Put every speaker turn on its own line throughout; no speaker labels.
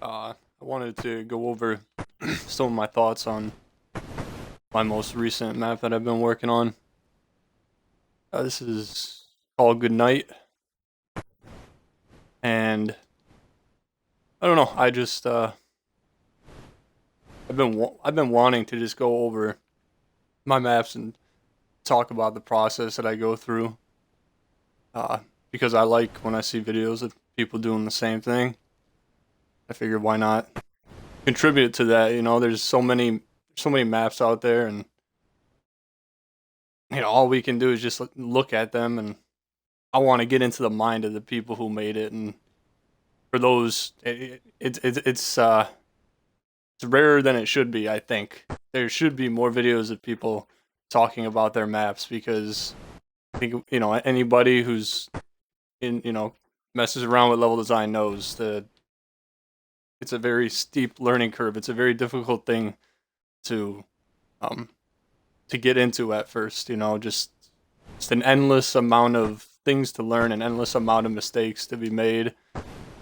I wanted to go over some of my thoughts on my most recent map that I've been working on. This is called Good Night, and I don't know. I've been wanting to just go over my maps and talk about the process that I go through. Uh, because I like when I see videos of people doing the same thing. I figured why not contribute to that. There's so many maps out there, and all we can do is just look at them, and I want to get into the mind of the people who made it. And for those, it's rarer than it should be. I think there should be more videos of people talking about their maps, because I think anybody who's in messes around with level design knows that it's a very steep learning curve. It's a very difficult thing to um to get into at first. Just an endless amount of things to learn, an endless amount of mistakes to be made.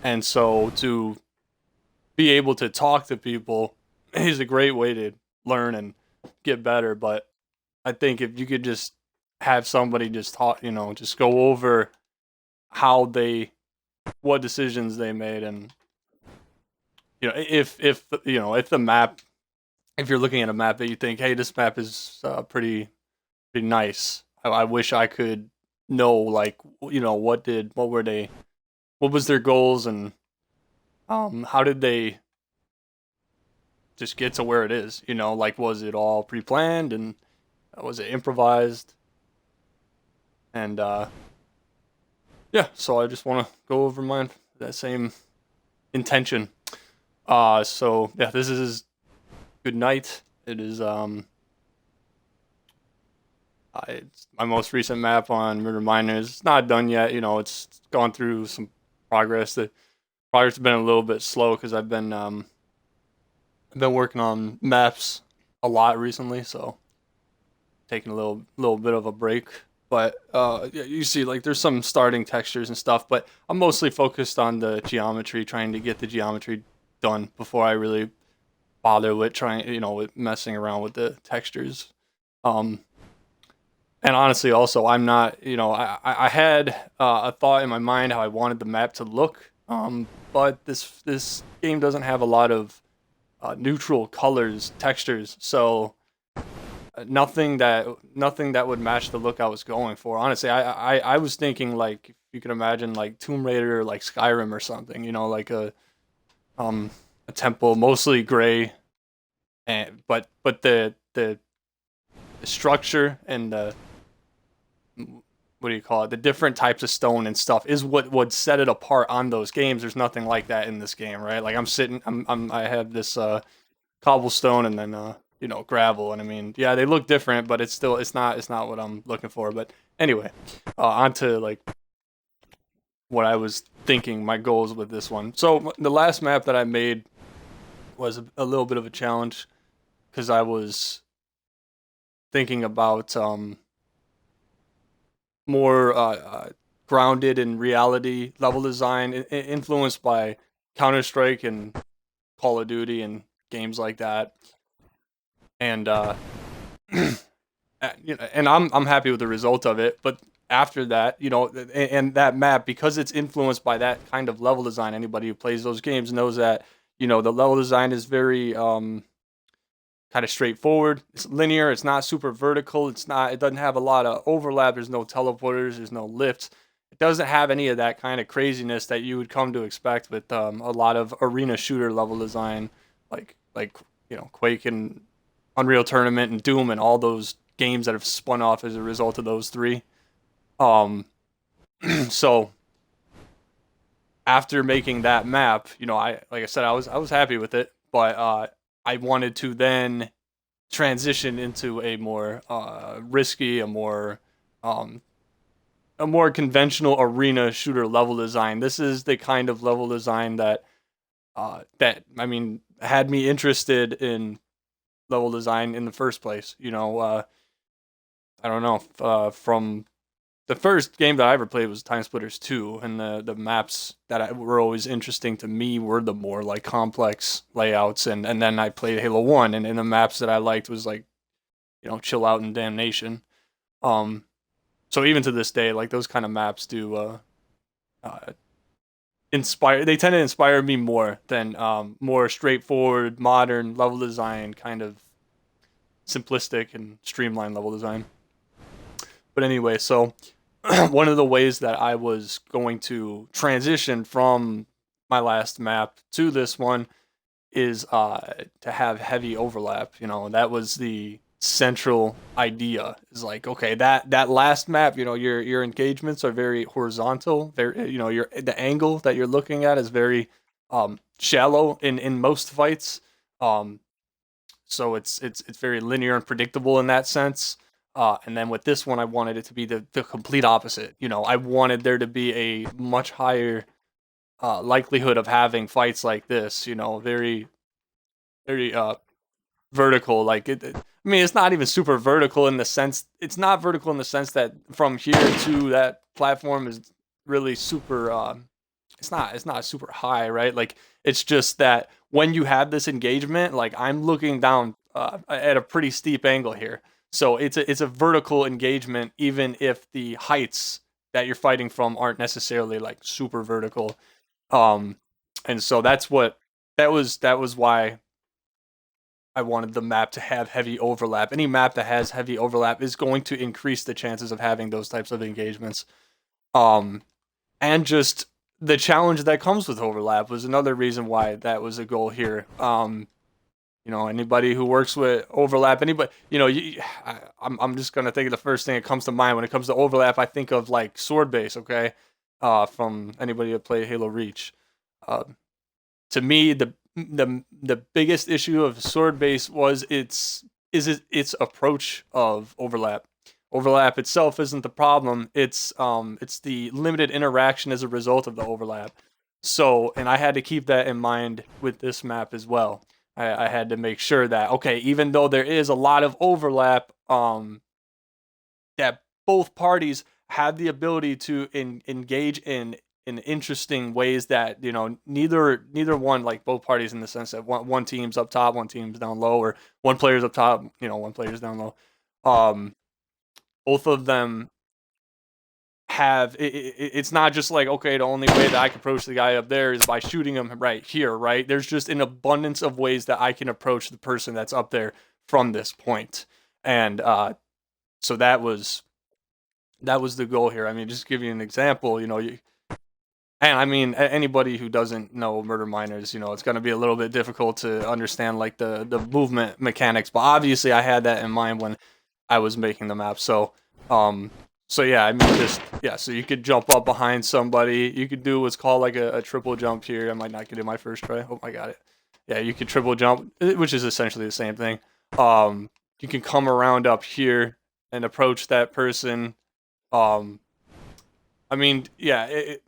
And so to be able to talk to people is a great way to learn and get better. But I think if you could just have somebody just talk, just go over how they, what decisions they made. And if the map, if you're looking at a map that you think, hey, this map is pretty nice. I wish I could know, like, what was their goals, and how did they just get to where it is? Like, was it all pre-planned, and was it improvised? And yeah, so I just want to go over mine, that same intention. So yeah, this is Good Night. It is it's my most recent map on Murder Miners. It's not done yet. It's gone through some progress. The progress has been a little bit slow because I've been working on maps a lot recently, so taking a little bit of a break. But yeah, you see, like, there's some starting textures and stuff, but I'm mostly focused on the geometry, trying to get the geometry done before I really bother with trying, with messing around with the textures. Um, and honestly, also, I'm not, I had a thought in my mind how I wanted the map to look, but this game doesn't have a lot of neutral colors, textures, so nothing that would match the look I was going for. Honestly, I was thinking, like, if you could imagine, like, Tomb Raider, or like Skyrim or something, like um a temple mostly gray, and but the structure and the, what do you call it, the different types of stone and stuff is what would set it apart on those games. There's nothing like that in this game, right? Like, I have this cobblestone, and then gravel, and I mean, yeah, they look different, but it's not what I'm looking for. But anyway, on to, like, what I was thinking my goals with this one. So the last map that I made was a little bit of a challenge, because I was thinking about more grounded in reality level design, influenced by Counter Strike and Call of Duty and games like that. And and I'm happy with the result of it. But after that, and that map, because it's influenced by that kind of level design, anybody who plays those games knows that the level design is very kind of straightforward. It's linear. It's not super vertical. It doesn't have a lot of overlap. There's no teleporters. There's no lifts. It doesn't have any of that kind of craziness that you would come to expect with a lot of arena shooter level design, like Quake and Unreal Tournament and Doom and all those games that have spun off as a result of those three. Um, so after making that map, like I said, I was happy with it, but I wanted to then transition into a more risky, um, a more conventional arena shooter level design. This is the kind of level design that I mean had me interested in level design in the first place. I don't know, from the first game that I ever played was Time Splitters 2, and the maps were always interesting to me were the more like complex layouts, and then I played Halo 1, and the maps that I liked was like, Chill Out and Damnation. Um, so even to this day, like those kind of maps do uh, inspire. They tend to inspire me more than more straightforward, modern level design, kind of simplistic and streamlined level design. But anyway, so one of the ways that I was going to transition from my last map to this one is to have heavy overlap. That was the central idea. Is like, okay, that last map, your engagements are very horizontal. Very, your the angle that you're looking at is very shallow in most fights. Um, so it's very linear and predictable in that sense. And then with this one, I wanted it to be the complete opposite. I wanted there to be a much higher likelihood of having fights like this. Very very vertical. Like I mean, it's not even super vertical in the sense. It's not vertical in the sense that from here to that platform is really super. It's not. It's not super high, right? Like it's just that when you have this engagement, like I'm looking down at a pretty steep angle here. So it's a vertical engagement, even if the heights that you're fighting from aren't necessarily like super vertical. Um, and so that was why I wanted the map to have heavy overlap. Any map that has heavy overlap is going to increase the chances of having those types of engagements. Um, and just the challenge that comes with overlap was another reason why that was a goal here. Anybody who works with overlap, anybody, I'm just gonna think of the first thing that comes to mind when it comes to overlap. I think of like sword base, okay, from anybody that played Halo Reach. Uh, to me, the biggest issue of sword base was its approach of overlap. Overlap itself isn't the problem. It's the limited interaction as a result of the overlap. So, and I had to keep that in mind with this map as well. I had to make sure that, okay, even though there is a lot of overlap, that both parties have the ability to engage in interesting ways that neither one, like both parties in the sense that one team's up top, one team's down low, or one player's up top, one player's down low. Um, both of them have it's not just like, okay, the only way that I can approach the guy up there is by shooting him right here, right? There's just an abundance of ways that I can approach the person that's up there from this point. And so that was the goal here. I mean, just to give you an example, and I mean, anybody who doesn't know Murder Miners, it's going to be a little bit difficult to understand like the movement mechanics. But obviously, I had that in mind when I was making the map. So yeah, I mean, just yeah. So you could jump up behind somebody. You could do what's called like a triple jump here. I might not get it my first try. Oh, I got it. Yeah, you could triple jump, which is essentially the same thing. You can come around up here and approach that person. Um, I mean, yeah,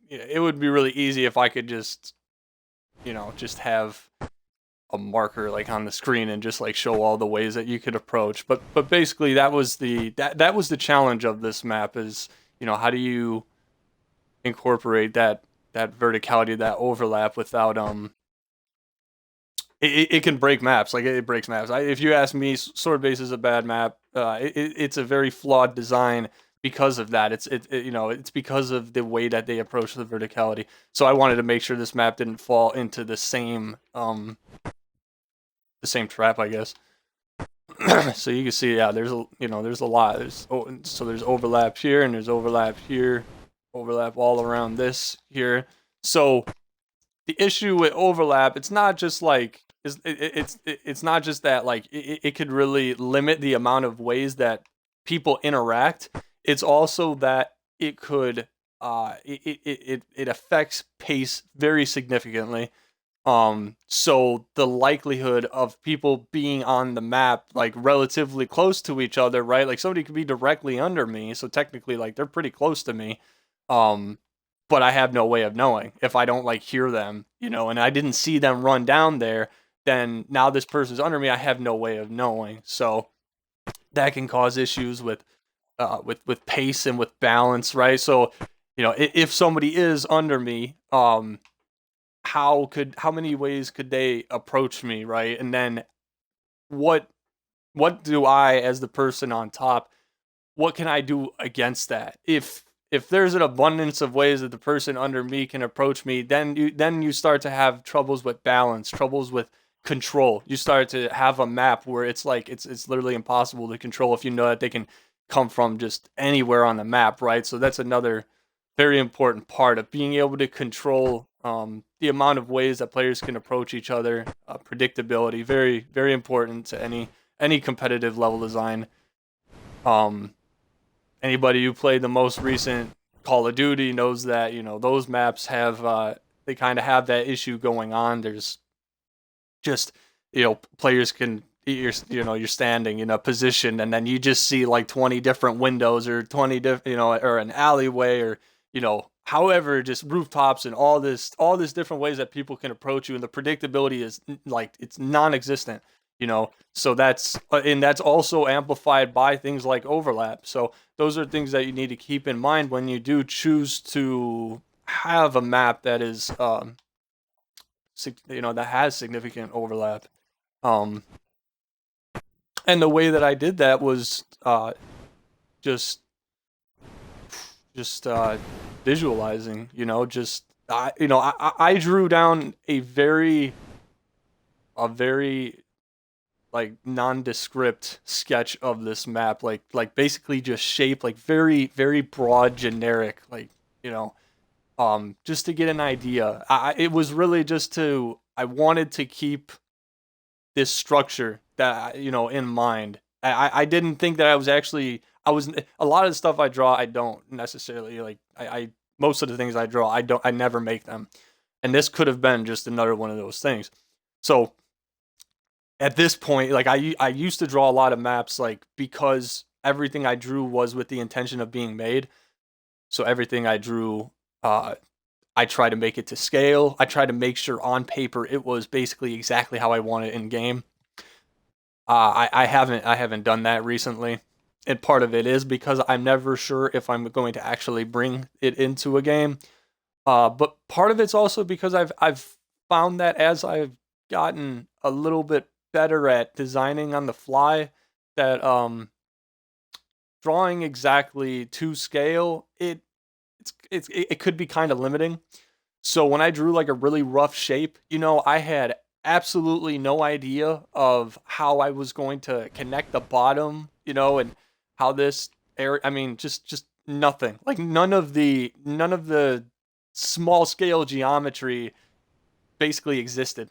it would be really easy if I could just have a marker like on the screen and just like show all the ways that you could approach. But basically that was the challenge of this map is, how do you incorporate that verticality, that overlap without it can break maps. Like it breaks maps. If you ask me, Sword Base is a bad map. It's a very flawed design because of that. It's because of the way that they approach the verticality. So I wanted to make sure this map didn't fall into the same trap, I guess. So you can see, yeah, there's a lot. There's overlap here and there's overlap here, overlap all around this here. So the issue with overlap, it's not just like it's not just that like it could really limit the amount of ways that people interact. It's also that it affects pace very significantly. So the likelihood of people being on the map like relatively close to each other, right? Like somebody could be directly under me, so technically like they're pretty close to me. Um, but I have no way of knowing if I don't like hear them, and I didn't see them run down there, then now this person's under me, I have no way of knowing. So that can cause issues with with pace and with balance, right? So, if somebody is under me, how many ways could they approach me, right? And then what what do I, as the person on top, what can I do against that? If there's an abundance of ways that the person under me can approach me, then you start to have troubles with balance, troubles with control. You start to have a map where it's like it's literally impossible to control if you know that they can come from just anywhere on the map, right? So that's another very important part of being able to control the amount of ways that players can approach each other. Predictability, very very important to any competitive level design. Um, Anybody who played the most recent Call of Duty knows that those maps have they kind of have that issue going on. There's just players can you're standing in a position and then you just see like 20 different windows or 20 different or an alleyway or however just rooftops and all this different ways that people can approach you, and the predictability is like it's non-existent. So that's also amplified by things like overlap. So those are things that you need to keep in mind when you do choose to have a map that is that has significant overlap. Um, and the way that I did that was just just visualizing. I drew down a very like nondescript sketch of this map, like basically just shape, like very very broad, generic, like you know just to get an idea. It was really just to I wanted to keep this structure that in mind. I didn't think that I was a lot of the stuff I draw I don't necessarily like. I Most of the things I draw I never make them, and this could have been just another one of those things. So at this point, like I used to draw a lot of maps like because everything I drew was with the intention of being made. So everything I drew, I try to make it to scale. I try to make sure on paper it was basically exactly how I want it in game. I haven't done that recently, and part of it is because I'm never sure if I'm going to actually bring it into a game. But part of it's also because I've found that as I've gotten a little bit better at designing on the fly, that drawing exactly to scale it could be kind of limiting. So when I drew like a really rough shape, I had absolutely no idea of how I was going to connect the bottom, and how this area. I mean, just nothing. Like none of the small scale geometry basically existed.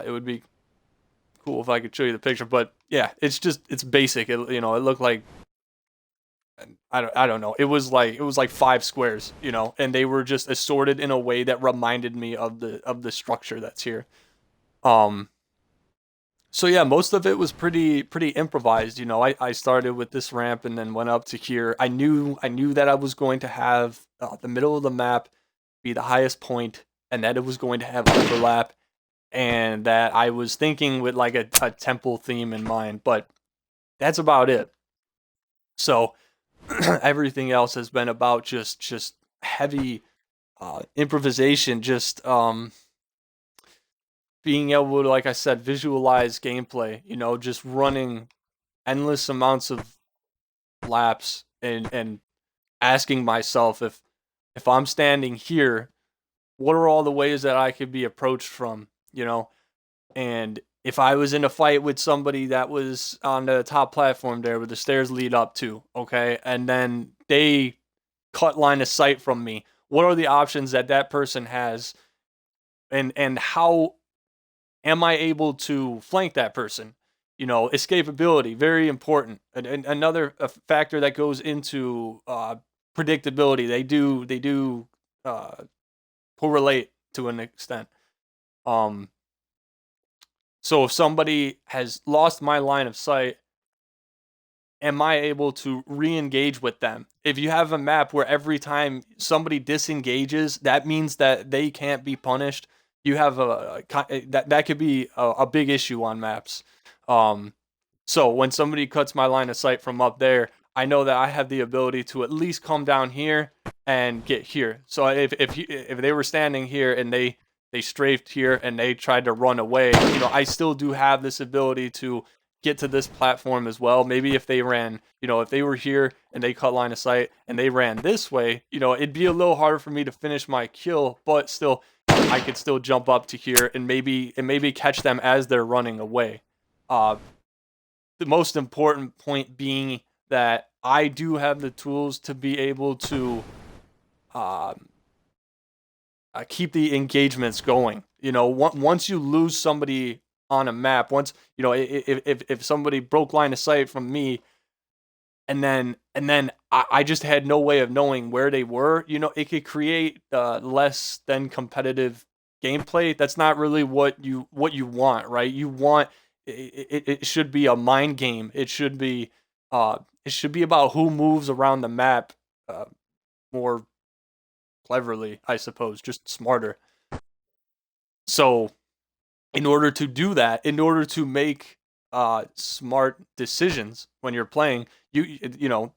It would be cool if I could show you the picture, but yeah, it's basic. It looked like I don't know. It was like 5 squares, and they were just assorted in a way that reminded me of the structure that's here. Um, so yeah, most of it was pretty improvised. I started with this ramp and then went up to here. I knew that I was going to have the middle of the map be the highest point, and that it was going to have overlap, and that I was thinking with like a temple theme in mind. But that's about it. So everything else has been about just heavy improvisation, just being able to, like I said, visualize gameplay. Just running endless amounts of laps and asking myself if I'm standing here, what are all the ways that I could be approached from? And if I was in a fight with somebody that was on the top platform there where the stairs lead up to, okay, and then they cut line of sight from me, what are the options that that person has, and how am I able to flank that person? Escapability, very important. And another factor that goes into predictability. They do uh, correlate to an extent. Um, so if somebody has lost my line of sight, am I able to re-engage with them? If you have a map where every time somebody disengages, that means that they can't be punished. You have that could be a big issue on maps. Um, so when somebody cuts my line of sight from up there, I know that I have the ability to at least come down here and get here. So if they were standing here and they strafed here and they tried to run away, I still do have this ability to get to this platform as well. Maybe if they ran, if they were here and they cut line of sight and they ran this way, it'd be a little harder for me to finish my kill, but still I could still jump up to here and maybe catch them as they're running away. The most important point being that I do have the tools to be able to keep the engagements going. Once you lose somebody on a map, once if somebody broke line of sight from me, and then I just had no way of knowing where they were, it could create less than competitive gameplay. That's not really what you want, right? You want it should be a mind game. It should be about who moves around the map more cleverly, I suppose, just smarter. So in order to do that, in order to make smart decisions when you're playing, a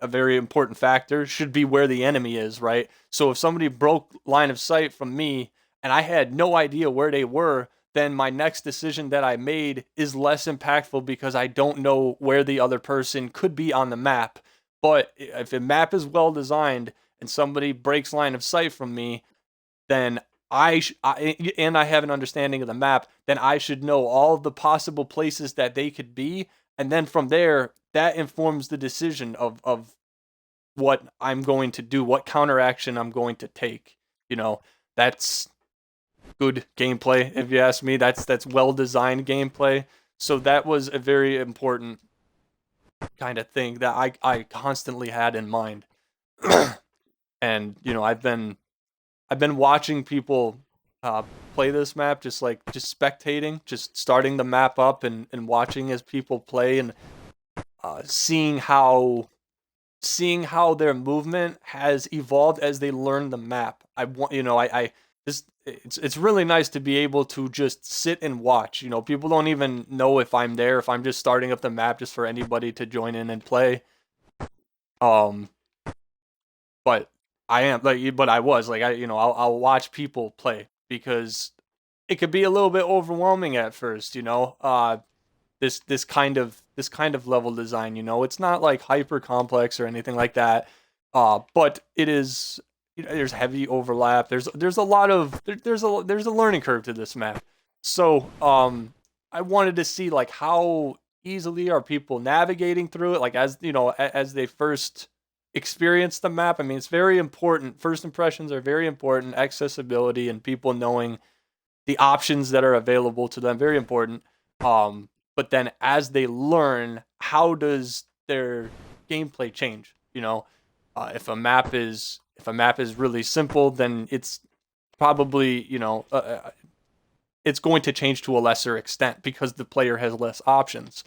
very important factor should be where the enemy is, right? So if somebody broke line of sight from me and I had no idea where they were, then my next decision that I made is less impactful because I don't know where the other person could be on the map. But if a map is well designed and somebody breaks line of sight from me, then and I have an understanding of the map, then I should know all of the possible places that they could be, and then from there, that informs the decision of what I'm going to do, what counteraction I'm going to take. That's good gameplay, if you ask me. That's well designed gameplay. So that was a very important kind of thing that I constantly had in mind. And I've been watching people play this map, just spectating, just starting the map up and watching as people play, and seeing how their movement has evolved as they learn the map. It's really nice to be able to just sit and watch. People don't even know if I'm there, if I'm just starting up the map just for anybody to join in and play. But I am but I was I'll watch people play because it could be a little bit overwhelming at first. This kind of level design. It's not like hyper complex or anything like that. But it is. There's heavy overlap. There's a lot of there's a learning curve to this map. So I wanted to see how easily are people navigating through it. As they first experience the map. I mean, it's very important. First impressions are very important. Accessibility and people knowing the options that are available to them, very important. But then as they learn, how does their gameplay change? If a map is really simple, then it's probably it's going to change to a lesser extent because the player has less options.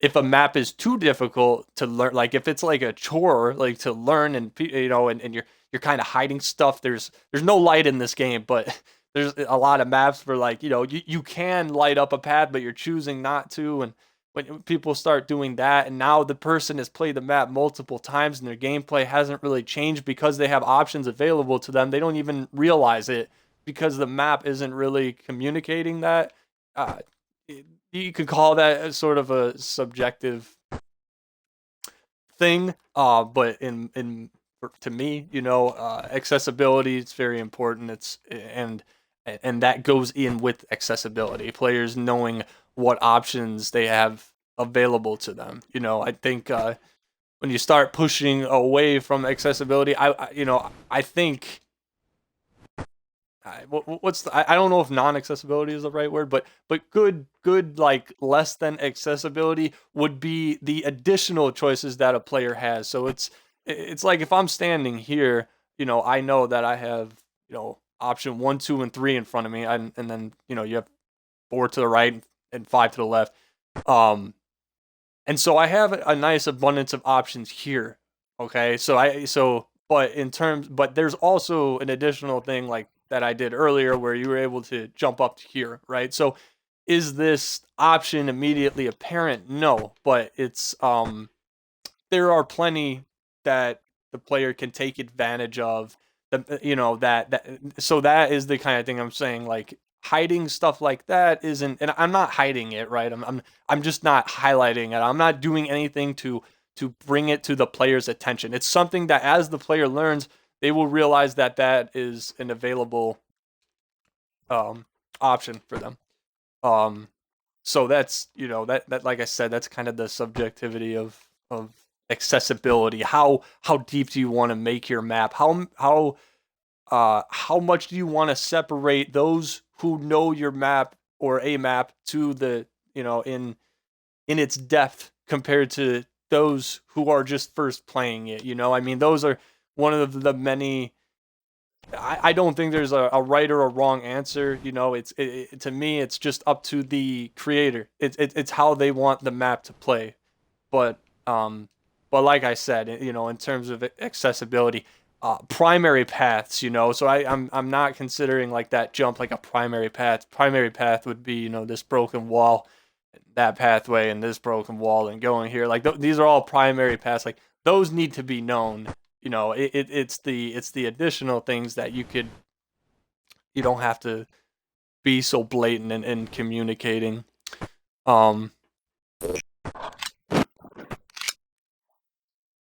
If a map is too difficult to learn, if it's like a chore, to learn, and and you're kind of hiding stuff. There's no light in this game, but there's a lot of maps where you can light up a path, but you're choosing not to. And when people start doing that, and now the person has played the map multiple times and their gameplay hasn't really changed because they have options available to them, they don't even realize it because the map isn't really communicating that. You could call that sort of a subjective thing, but to me, accessibility is very important. And that goes in with accessibility. Players knowing what options they have available to them. I think when you start pushing away from accessibility, I think. I don't know if non-accessibility is the right word, but good less than accessibility would be the additional choices that a player has. So it's like if I'm standing here, I know that I have option 1, 2, and 3 in front of me, and then you have 4 to the right and 5 to the left, and so I have a nice abundance of options here. Okay, but there's also an additional thing that I did earlier where you were able to jump up to here, right? So is this option immediately apparent? No, but it's there are plenty that the player can take advantage of. So that is the kind of thing I'm saying. Like hiding stuff like that isn't, and I'm not hiding it, right? I'm just not highlighting it. I'm not doing anything to bring it to the player's attention. It's something that as the player learns, they will realize that that is an available um, option for them. Um, so that's that like I said, that's kind of the subjectivity of accessibility. How deep do you want to make your map? How much do you want to separate those who know your map or a map to the in its depth compared to those who are just first playing it? I mean, those are one of the many. I don't think there's a right or a wrong answer. To me, it's just up to the creator. It's how they want the map to play. But um, but like I said, in terms of accessibility, primary paths. So I'm not considering like that jump like a primary path. Primary path would be this broken wall, that pathway, and this broken wall, and going here. Like these are all primary paths. Like those need to be known. It's the additional things that you don't have to be so blatant in communicating. Um,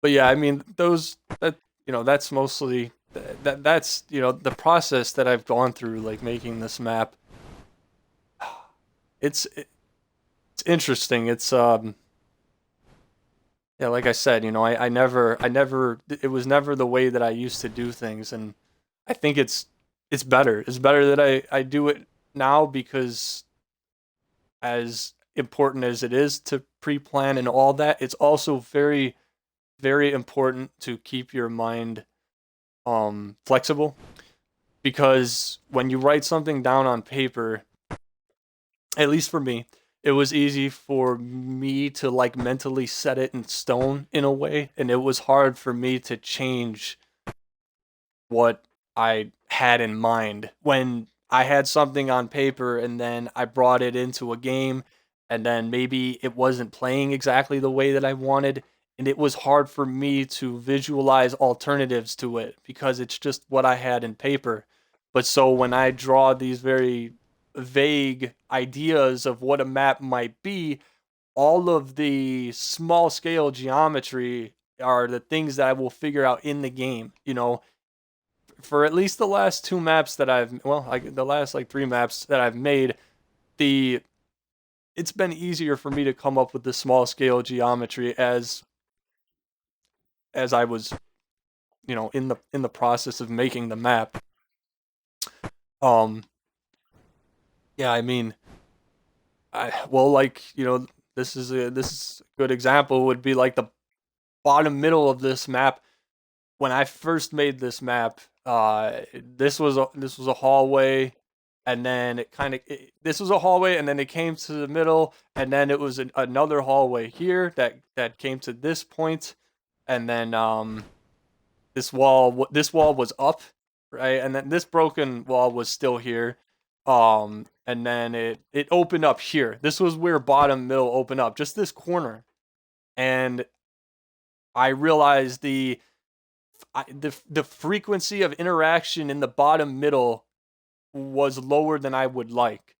but yeah, I mean that's mostly that's the process that I've gone through, like making this map. It's interesting. It's yeah, like I said, I never it was never the way that I used to do things, and I think it's better. It's better that I do it now, because as important as it is to pre-plan and all that, it's also very, very important to keep your mind flexible, because when you write something down on paper, at least for me, it was easy for me to like mentally set it in stone in a way, and it was hard for me to change what I had in mind when I had something on paper and then I brought it into a game, and then maybe it wasn't playing exactly the way that I wanted, and it was hard for me to visualize alternatives to it because it's just what I had in paper. But so when I draw these very vague ideas of what a map might be, all of the small scale geometry are the things that I will figure out in the game. For at least the last two maps that like the last like three maps that I've made, the it's been easier for me to come up with the small scale geometry as I was, in the process of making the map. Um, yeah, I mean, like this is a good example would be like the bottom middle of this map. When I first made this map, this was a hallway, and then this was a hallway, and then it came to the middle, and then it was another hallway here that came to this point, and then this wall was up, right, and then this broken wall was still here, and then it opened up here. This was where bottom middle opened up, just this corner, and I realized the frequency of interaction in the bottom middle was lower than I would like,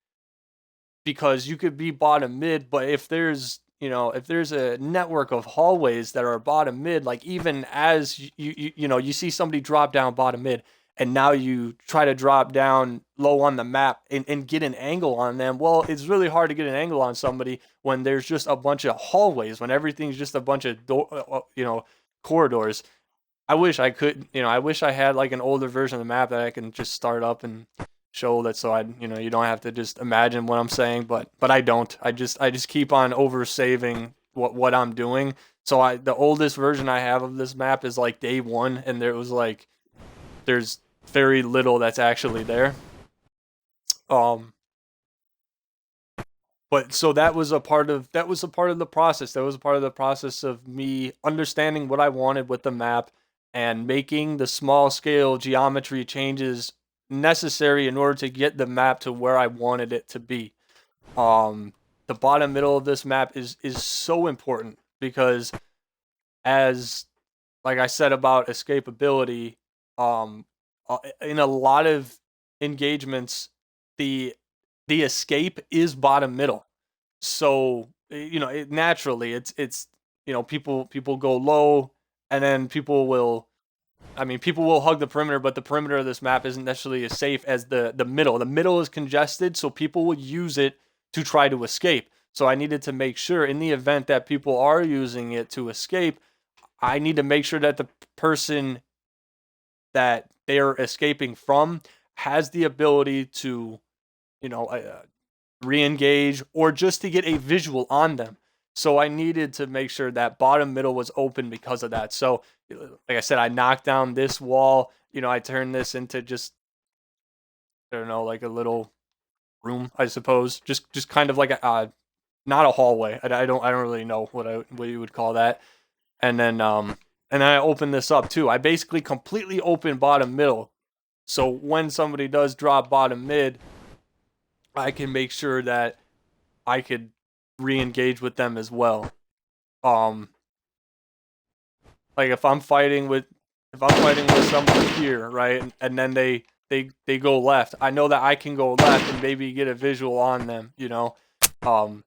because you could be bottom mid, but if there's a network of hallways that are bottom mid, like even as you see somebody drop down bottom mid, and now you try to drop down low on the map and get an angle on them. Well, it's really hard to get an angle on somebody when there's just a bunch of hallways, when everything's just a bunch of corridors. I wish I had like an older version of the map that I can just start up and show that, so you don't have to just imagine what I'm saying, but I don't. I just keep on over saving what I'm doing. So the oldest version I have of this map is like day 1, and there's very little that's actually there. Um but so that was a part of the process. That was a part of the process of me understanding what I wanted with the map and making the small scale geometry changes necessary in order to get the map to where I wanted it to be. Um, the bottom middle of this map is so important because as like I said about escapability, um, in a lot of engagements, the the escape is bottom middle. So naturally, it's people go low, and then people will hug the perimeter, but the perimeter of this map isn't necessarily as safe as the middle. The middle is congested, so people will use it to try to escape. So I needed to make sure in the event that people are using it to escape, I need to make sure that the person that they are escaping from has the ability to, you know, re-engage or just to get a visual on them. So I needed to make sure that bottom middle was open because of that. So like I said, I knocked down this wall. I turned this into just, I don't know, like a little room, I suppose. Just kind of like a not a hallway. I don't really know what you would call that. And then I opened this up too. I basically completely opened bottom middle. So when somebody does drop bottom mid, I can make sure that I could re-engage with them as well. Um, like if I'm fighting with someone here, right, and then they go left, I know that I can go left and maybe get a visual on them. Um,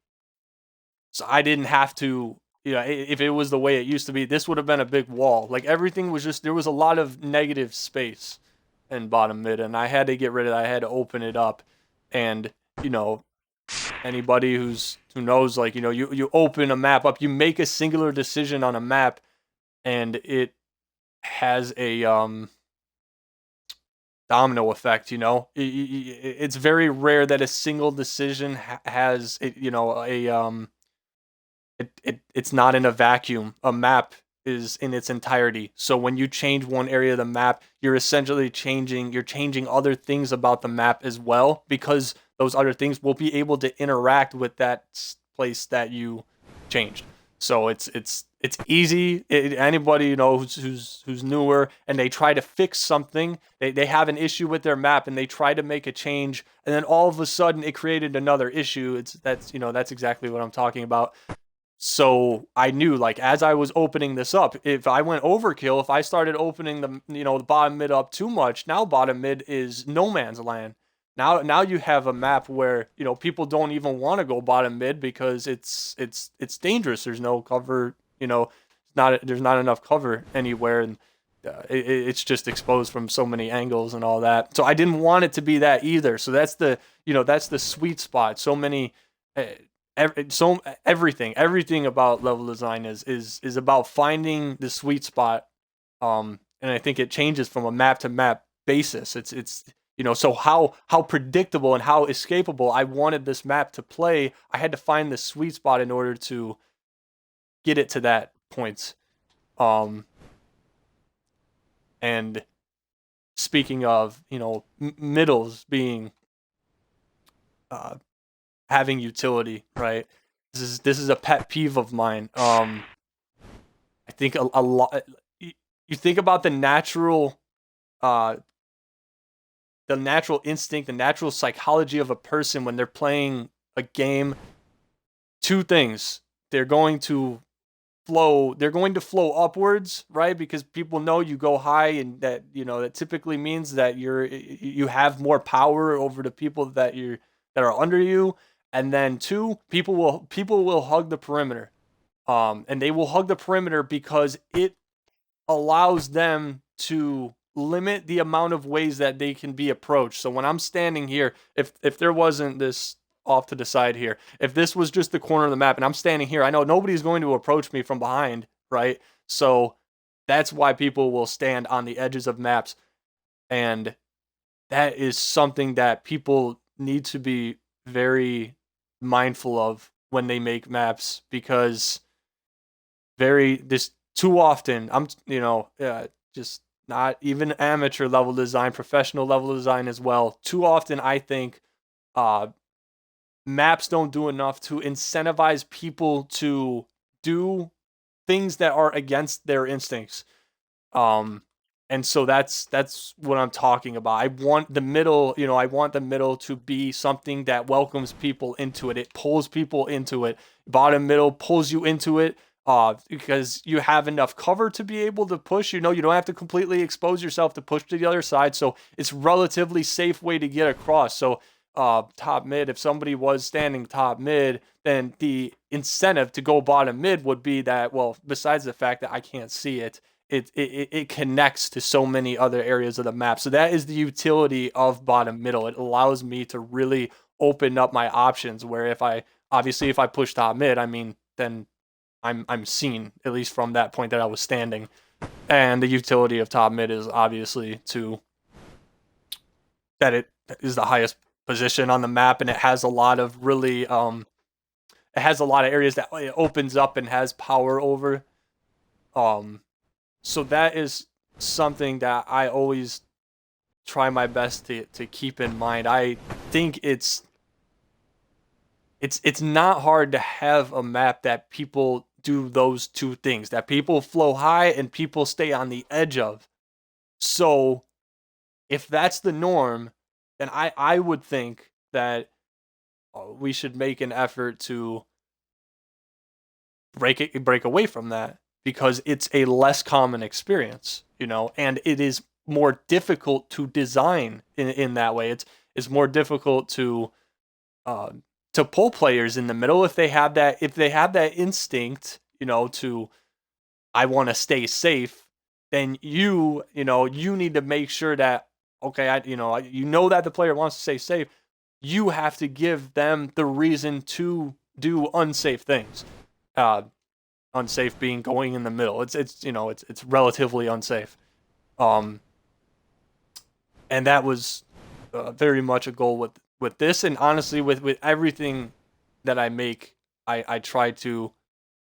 so I didn't have to. If it was the way it used to be, this would have been a big wall. Like everything was just there was a lot of negative space in bottom mid, and I had to get rid of that. I had to open it up, and you know anybody who knows, like, you open a map up, you make a singular decision on a map, and it has a domino effect. It's very rare that a single decision has it a it's not in a vacuum. A map is in its entirety. So when you change one area of the map, you're essentially changing other things about the map as well, because those other things will be able to interact with that place that you changed. So it's easy. Anybody who's newer and they try to fix something, they have an issue with their map and they try to make a change, and then all of a sudden it created another issue. That's exactly what I'm talking about. So I knew, like, as I was opening this up, if I went overkill, if I started opening the bottom mid up too much, now bottom mid is no man's land. Now you have a map where people don't even want to go bottom mid because it's dangerous. There's no cover. There's not enough cover anywhere, and it's just exposed from so many angles and all that. So I didn't want it to be that either. So that's the sweet spot. So many. Everything about level design is about finding the sweet spot, and I think it changes from a map to map basis. So how predictable and how escapable I wanted this map to play, I had to find the sweet spot in order to get it to that point. And speaking of middles being having utility, right? This is a pet peeve of mine. I think a lot. You think about uh, the natural instinct, the natural psychology of a person when they're playing a game. Two things: they're going to flow upwards, right? Because people know you go high, and that typically means that you have more power over the people that are under you. And then two, people will hug the perimeter. And they will hug the perimeter because it allows them to limit the amount of ways that they can be approached. So when I'm standing here, if there wasn't this off to the side here, if this was just the corner of the map and I'm standing here, I know nobody's going to approach me from behind, right? So that's why people will stand on the edges of maps, and that is something that people need to be very mindful of when they make maps, because this too often just not even amateur level design, professional level design as well, too often I think maps don't do enough to incentivize people to do things that are against their instincts. And so that's what I'm talking about. I want the middle, to be something that welcomes people into it. It pulls people into it. Bottom middle pulls you into it. because you have enough cover to be able to push. You know, you don't have to completely expose yourself to push to the other side, so it's relatively safe way to get across. So top mid, if somebody was standing top mid, then the incentive to go bottom mid would be that, well, besides the fact that I can't see it, it connects to so many other areas of the map. So that is the utility of bottom middle. It allows me to really open up my options, where if I obviously if I push top mid, I mean, then I'm seen, at least from that point that I was standing. And the utility of top mid is obviously to that it is the highest position on the map, and it has a lot of really it has a lot of areas that it opens up and has power over. Um so that is something that I always try my best to keep in mind. I think it's not hard to have a map that people do those two things, that people flow high and people stay on the edge of. So if that's the norm, then I would think that we should make an effort to break away from that, because it's a less common experience, you know, and it is more difficult to design in that way. It's more difficult uh, to pull players in the middle if they have that instinct, you know, to I want to stay safe. Then you need to make sure that, okay, you know that the player wants to stay safe. You have to give them the reason to do unsafe things. Uh, Unsafe being going in the middle. It's relatively unsafe. Um, and that was very much a goal with this, and honestly with everything that I make, I try to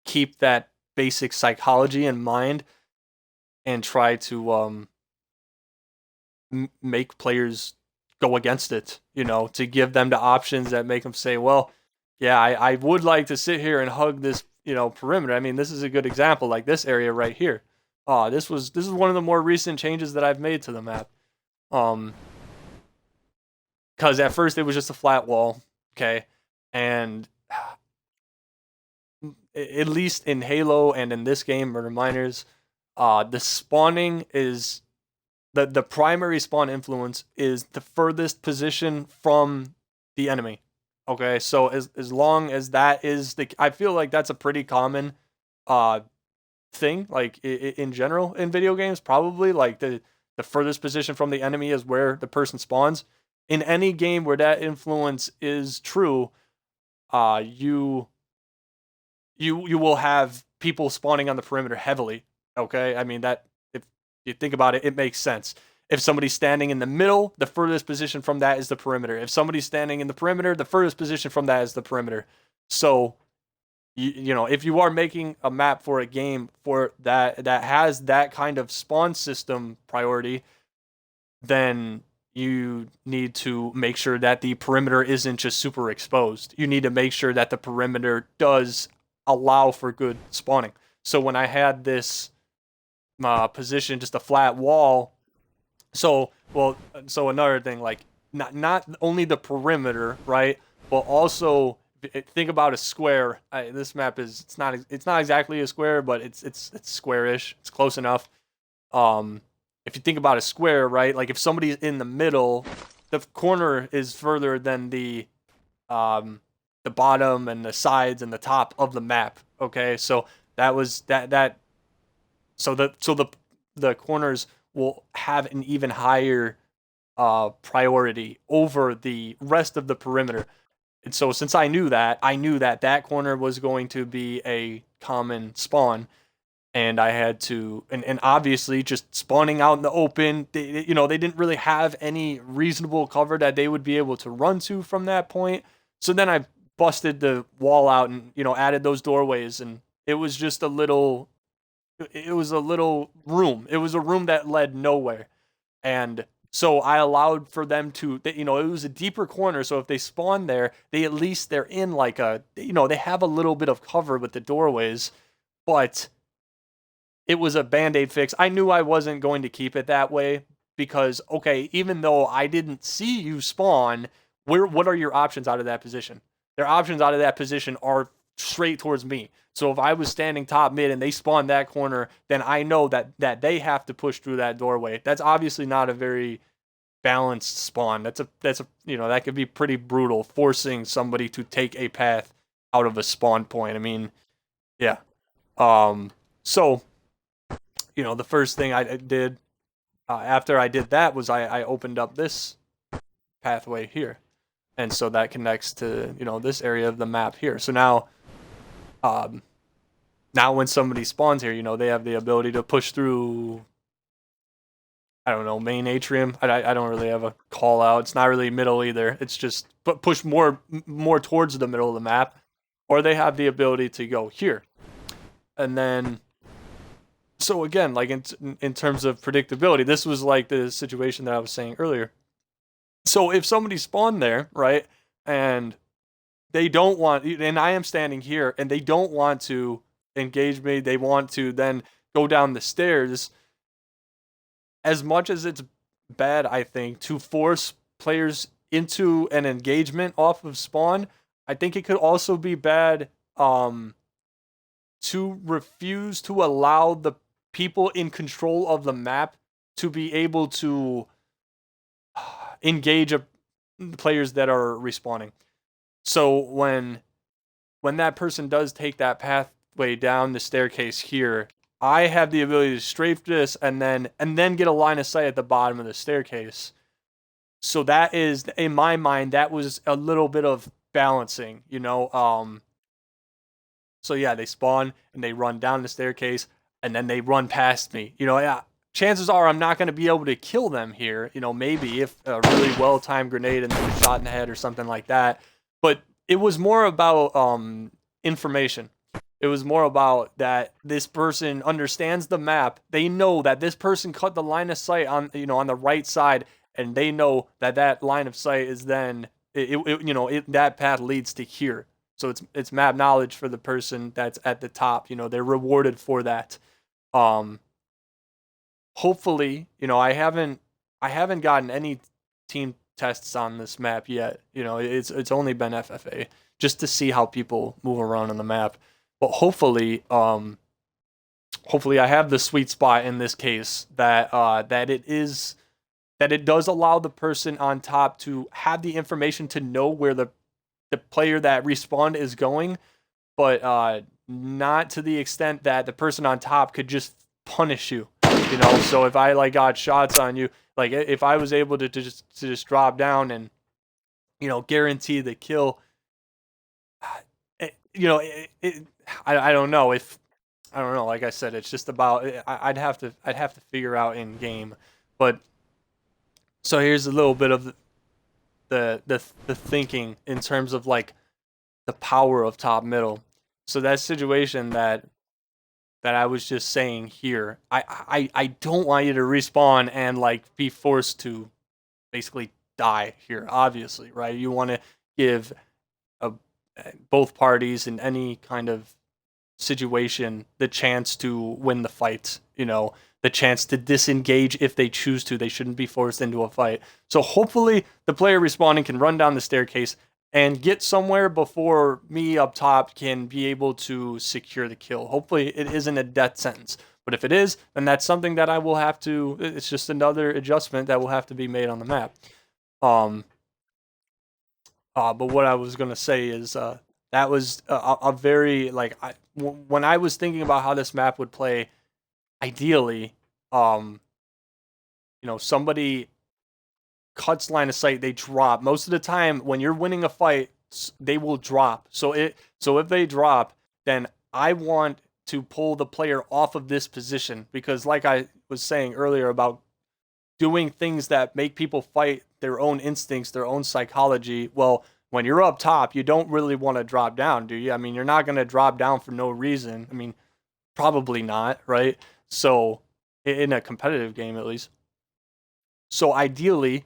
keep that basic psychology in mind, and try to make players go against it, you know, to give them the options that make them say, well, yeah, I would like to sit here and hug this, you know, perimeter. I mean, this is a good example, like this area right here. This is one of the more recent changes that I've made to the map. Um, because at first it was just a flat wall, okay, and at least in Halo and in this game, Murder Miners, the spawning is the primary spawn influence is the furthest position from the enemy. Okay, so as long as that is I feel like that's a pretty common uh thing, like in general in video games, probably like the furthest position from the enemy is where the person spawns. In any game where that influence is true, you you will have people spawning on the perimeter heavily. Okay, I mean that if you think about it, it makes sense. If somebody's standing in the middle, the furthest position from that is the perimeter. If somebody's standing in the perimeter, the furthest position from that is the perimeter. So you know, if you are making a map for a game for that has that kind of spawn system priority, then you need to make sure that the perimeter isn't just super exposed. You need to make sure that the perimeter does allow for good spawning. So when I had this position, just a flat wall, so another thing, like not only the perimeter, right, but also think about a square. This map is it's not exactly a square, but it's squarish. It's close enough. Um, if you think about a square, right, like if somebody's in the middle, the corner is further than the bottom and the sides and the top of the map. Okay, so that was that. So the corners will have an even higher priority over the rest of the perimeter. And so since I knew that that corner was going to be a common spawn, and I had to, and obviously just spawning out in the open, they didn't really have any reasonable cover that they would be able to run to from that point. So then I busted the wall out and, added those doorways, and it was just it was a little room. It was a room that led nowhere. And so I allowed for them to, it was a deeper corner. So if they spawn there, at least they're in like they have a little bit of cover with the doorways, but it was a band-aid fix. I knew I wasn't going to keep it that way because, okay, even though I didn't see you spawn, what are your options out of that position? Their options out of that position are straight towards me. So if I was standing top mid and they spawned that corner, then I know that they have to push through that doorway. That's obviously not a very balanced spawn. That's a that could be pretty brutal, forcing somebody to take a path out of a spawn point. I mean, yeah. So the first thing I did after I did that was I opened up this pathway here, and so that connects to this area of the map here. So now, when somebody spawns here, they have the ability to push through. I don't know, main atrium. I don't really have a call out. It's not really middle either. It's just push more towards the middle of the map, or they have the ability to go here, and then. So again, like in terms of predictability, this was like the situation that I was saying earlier. So if somebody spawned there, right, and they don't want, and I am standing here, and they don't want to engage me, they want to then go down the stairs. As much as it's bad, I think, to force players into an engagement off of spawn, I think it could also be bad to refuse to allow the people in control of the map to be able to engage players that are respawning. So when that person does take that pathway down the staircase here, I have the ability to strafe this and then get a line of sight at the bottom of the staircase. So that is, in my mind, that was a little bit of balancing, So yeah, they spawn and they run down the staircase and then they run past me. Yeah, chances are I'm not going to be able to kill them here. Maybe if a really well-timed grenade and then a shot in the head or something like that. But it was more about information. It was more about that this person understands the map. They know that this person cut the line of sight on on the right side, and they know that line of sight is then that path leads to here. So it's map knowledge for the person that's at the top. They're rewarded for that. Hopefully, I haven't gotten any team tests on this map yet. It's only been FFA just to see how people move around on the map. But hopefully I have the sweet spot in this case that it does allow the person on top to have the information to know where the player that respawned is going, but not to the extent that the person on top could just punish you. So if I got shots on you, like if I was able to just drop down and guarantee the kill, I don't know if I don't know. Like I said, it's just about I'd have to figure out in game. But so here's a little bit of the thinking in terms of like the power of top middle. So that situation that I was just saying here, I don't want you to respawn and like be forced to basically die here. Obviously, right? You want to give both parties in any kind of situation the chance to win the fight. The chance to disengage if they choose to. They shouldn't be forced into a fight. So hopefully the player respawning can run down the staircase and get somewhere before me up top can be able to secure the kill. Hopefully it isn't a death sentence. But if it is, then that's something that I will have to, it's just another adjustment that will have to be made on the map. But what I was going to say is that was a very, like, when I was thinking about how this map would play, ideally, somebody cuts line of sight, they drop. Most of the time, when you're winning a fight, they will drop. So if they drop, then I want to pull the player off of this position because, like I was saying earlier about doing things that make people fight their own instincts, their own psychology. Well, when you're up top, you don't really want to drop down, do you? I mean, you're not going to drop down for no reason. I mean, probably not, right? So, in a competitive game at least. So, ideally,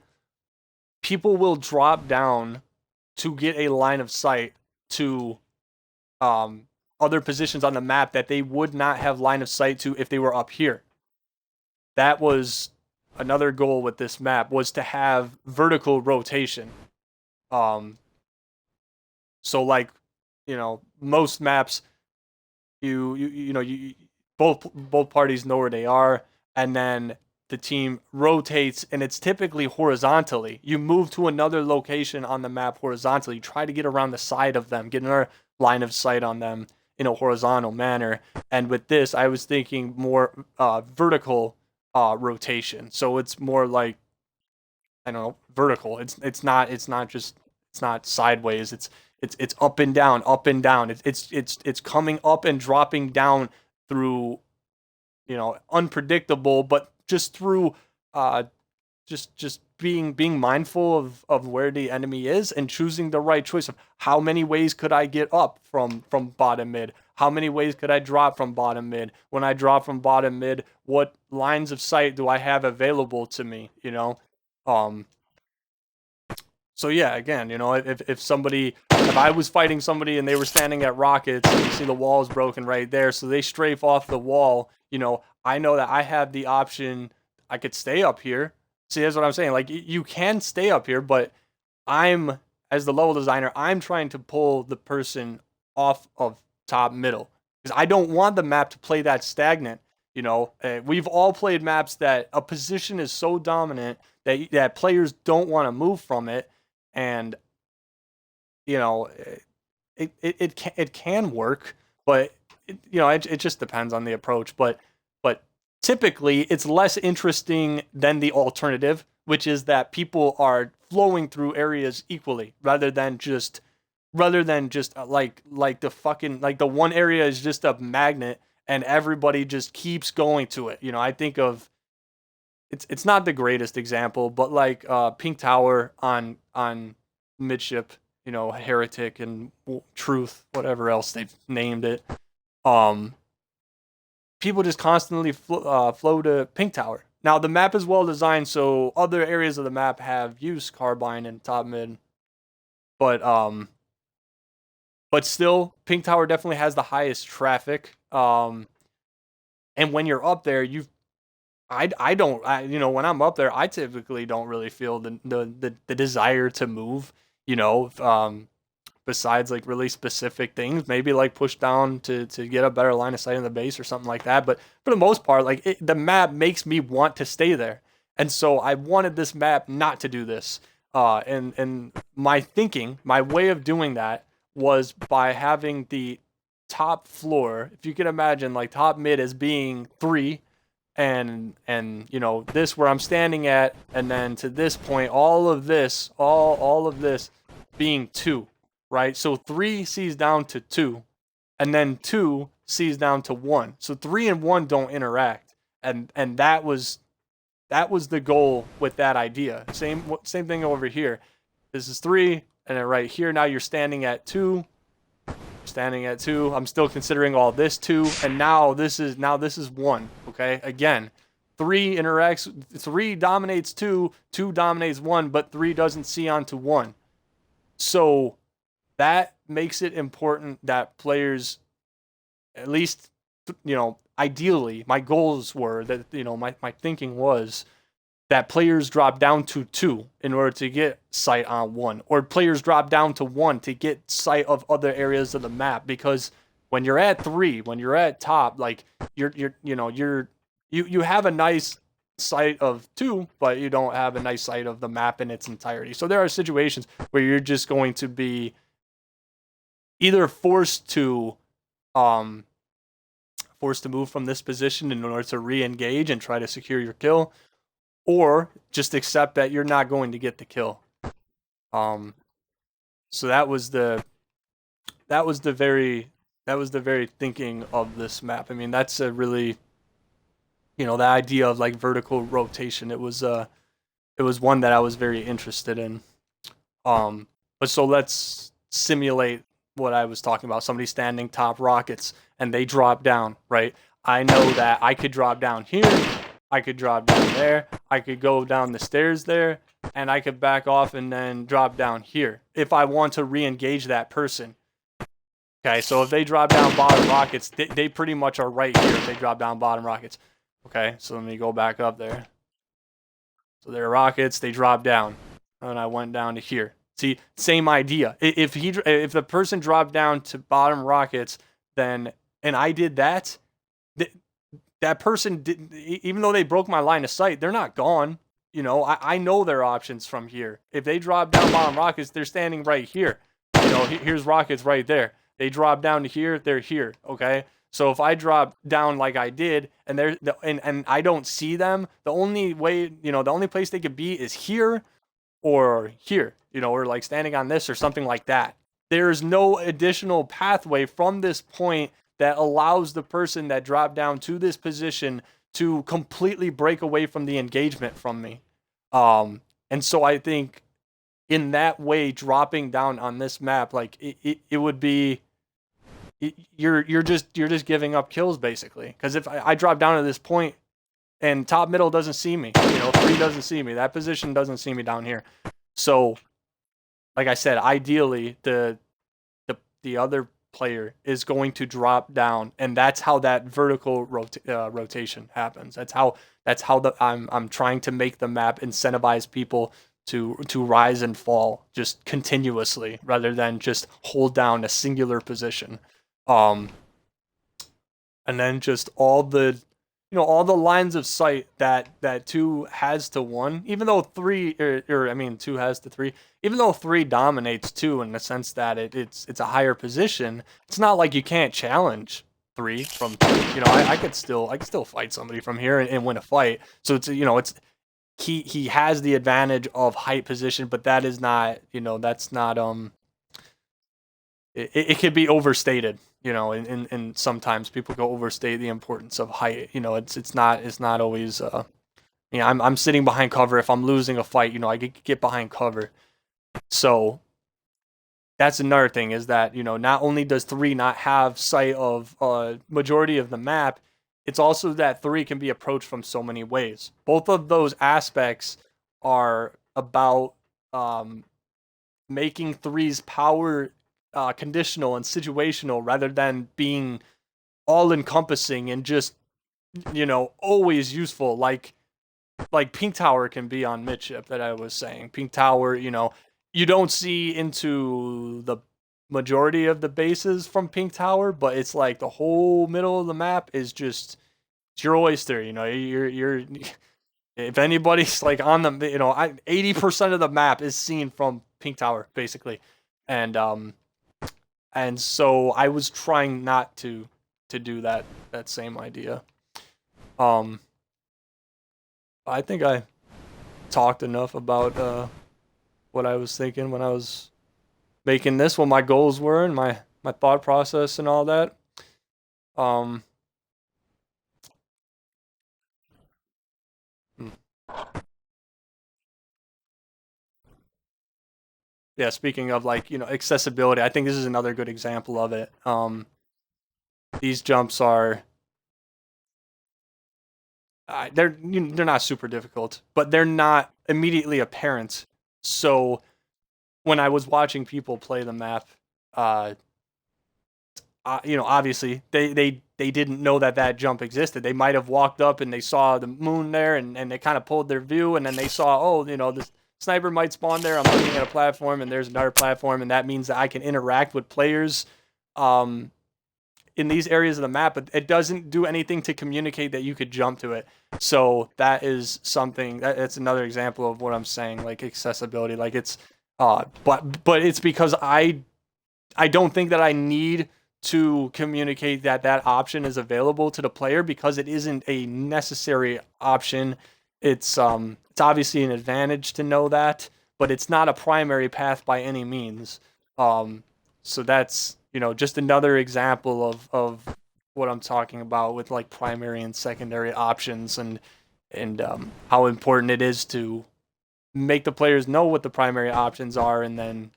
people will drop down to get a line of sight to other positions on the map that they would not have line of sight to if they were up here. That was another goal with this map, was to have vertical rotation. So like most maps, you both parties know where they are, and then the team rotates, and it's typically horizontally. You move to another location on the map horizontally. You try to get around the side of them, get another line of sight on them in a horizontal manner. And with this, I was thinking more vertical rotation. So it's more like, I don't know, vertical. It's not sideways. It's up and down, up and down. It's coming up and dropping down through, unpredictable, but just through uh just being mindful of where the enemy is and choosing the right choice of how many ways could I get up from bottom mid, how many ways could I drop from bottom mid, when I drop from bottom mid, what lines of sight do I have available to me, um so yeah, again, if I was fighting somebody and they were standing at rockets, and you see the wall is broken right there, so they strafe off the wall, I know that I have the option. I could stay up here. See, that's what I'm saying. Like, you can stay up here, but I'm, as the level designer, I'm trying to pull the person off of top middle, because I don't want the map to play that stagnant. We've all played maps that a position is so dominant that players don't want to move from it, and it can work, but it just depends on the approach. But typically it's less interesting than the alternative, which is that people are flowing through areas equally, rather than just like the one area is just a magnet and everybody just keeps going to it. I think of, it's not the greatest example, but like Pink Tower on Midship, Heretic and Truth, whatever else they've named it. Um, People just constantly flow to Pink Tower. Now the map is well designed, so other areas of the map have used Carbine and top mid, but still, Pink Tower definitely has the highest traffic. And when you're up there, when I'm up there, I typically don't really feel the desire to move. Besides like really specific things, maybe like push down to get a better line of sight in the base or something like that. But for the most part, like the map makes me want to stay there, and so I wanted this map not to do this. And my thinking, my way of doing that was by having the top floor. If you can imagine, like top mid as being 3, and this where I'm standing at, and then to this point, all of this being 2, right? So 3 sees down to 2, and then 2 sees down to 1. So 3 and 1 don't interact, and that was the goal with that idea. Same thing over here. This is 3, and then right here now you're standing at 2. Standing at 2. I'm still considering all this 2, and now this is 1. Okay, again, 3 interacts. 3 dominates 2. 2 dominates 1, but 3 doesn't see onto 1. So that makes it important that players, at least, ideally, my goals were that, my thinking was that players drop down to 2 in order to get sight on 1, or players drop down to 1 to get sight of other areas of the map. Because when you're at 3, when you're at top, like you have a nice sight of 2, but you don't have a nice sight of the map in its entirety. So there are situations where you're just going to be either forced to move from this position in order to re-engage and try to secure your kill, or just accept that you're not going to get the kill. So that was the very thinking of this map. I mean, that's a really, the idea of like vertical rotation. It was one that I was very interested in. But so let's simulate what I was talking about. Somebody standing top rockets and they drop down, right? I know that I could drop down here, I could drop down there, I could go down the stairs there, and I could back off and then drop down here if I want to re-engage that person. Okay, so if they drop down bottom rockets, they pretty much are right here if they drop down bottom rockets. Okay, so let me go back up there. So there are rockets, they drop down, and I went down to here. See, same idea. If the person dropped down to bottom rockets, then and I did that, that person didn't. Even though they broke my line of sight, they're not gone. You know, I know their options from here. If they drop down bottom rockets, they're standing right here. You know, here's rockets right there. They drop down to here, they're here. Okay. So if I drop down like I did, and I don't see them, the only way, you know, the only place they could be is here or here, you know, or like standing on this or something like that. There's no additional pathway from this point that allows the person that dropped down to this position to completely break away from the engagement from me. And so I think in that way, dropping down on this map, like it would be, you're just giving up kills basically. Because if I drop down to this point and top middle doesn't see me, you know, 3 doesn't see me, that position doesn't see me down here. So, like I said, ideally the other player is going to drop down, and that's how that vertical rotation happens. That's how I'm trying to make the map incentivize people to rise and fall just continuously rather than just hold down a singular position. And then just all the lines of sight that 2 has to 1, even though 3 or I mean 2 has to 3, even though 3 dominates 2 in the sense that it's a higher position, it's not like you can't challenge 3 from 2. You know, I could still fight somebody from here and win a fight. So it's, you know, it's he has the advantage of height position, but that is not, you know, that's not it could be overstated. You know, and sometimes people go overstate the importance of height. You know, it's not always. You know, I'm sitting behind cover. If I'm losing a fight, you know, I could get behind cover. So that's another thing, is that, you know, not only does 3 not have sight of majority of the map, it's also that 3 can be approached from so many ways. Both of those aspects are about making 3's power conditional and situational rather than being all encompassing and just, you know, always useful, like Pink Tower can be on midship that I was saying. Pink Tower, you know, you don't see into the majority of the bases from Pink Tower, but it's like the whole middle of the map is just, it's your oyster. You know, you're if anybody's like on the, you know, 80% of the map is seen from Pink Tower basically. And so I was trying not to do that same idea. I think I talked enough about what I was thinking when I was making this, what my goals were, and my thought process and all that. Hmm. Yeah, speaking of, like, you know, accessibility, I think this is another good example of it. These jumps are they're not super difficult, but they're not immediately apparent. So when I was watching people play the map, you know, obviously they didn't know that jump existed. They might have walked up and they saw the moon there, and they kind of pulled their view, and then they saw, oh, you know, this sniper might spawn there. I'm looking at a platform, and there's another platform, and that means that I can interact with players in these areas of the map, but it doesn't do anything to communicate that you could jump to it. So that is something that's another example of what I'm saying, like accessibility. Like it's but it's because I don't think that I need to communicate that option is available to the player, because it isn't a necessary option. It's obviously an advantage to know that, but it's not a primary path by any means. So that's, you know, just another example of what I'm talking about with like primary and secondary options, and how important it is to make the players know what the primary options are, and then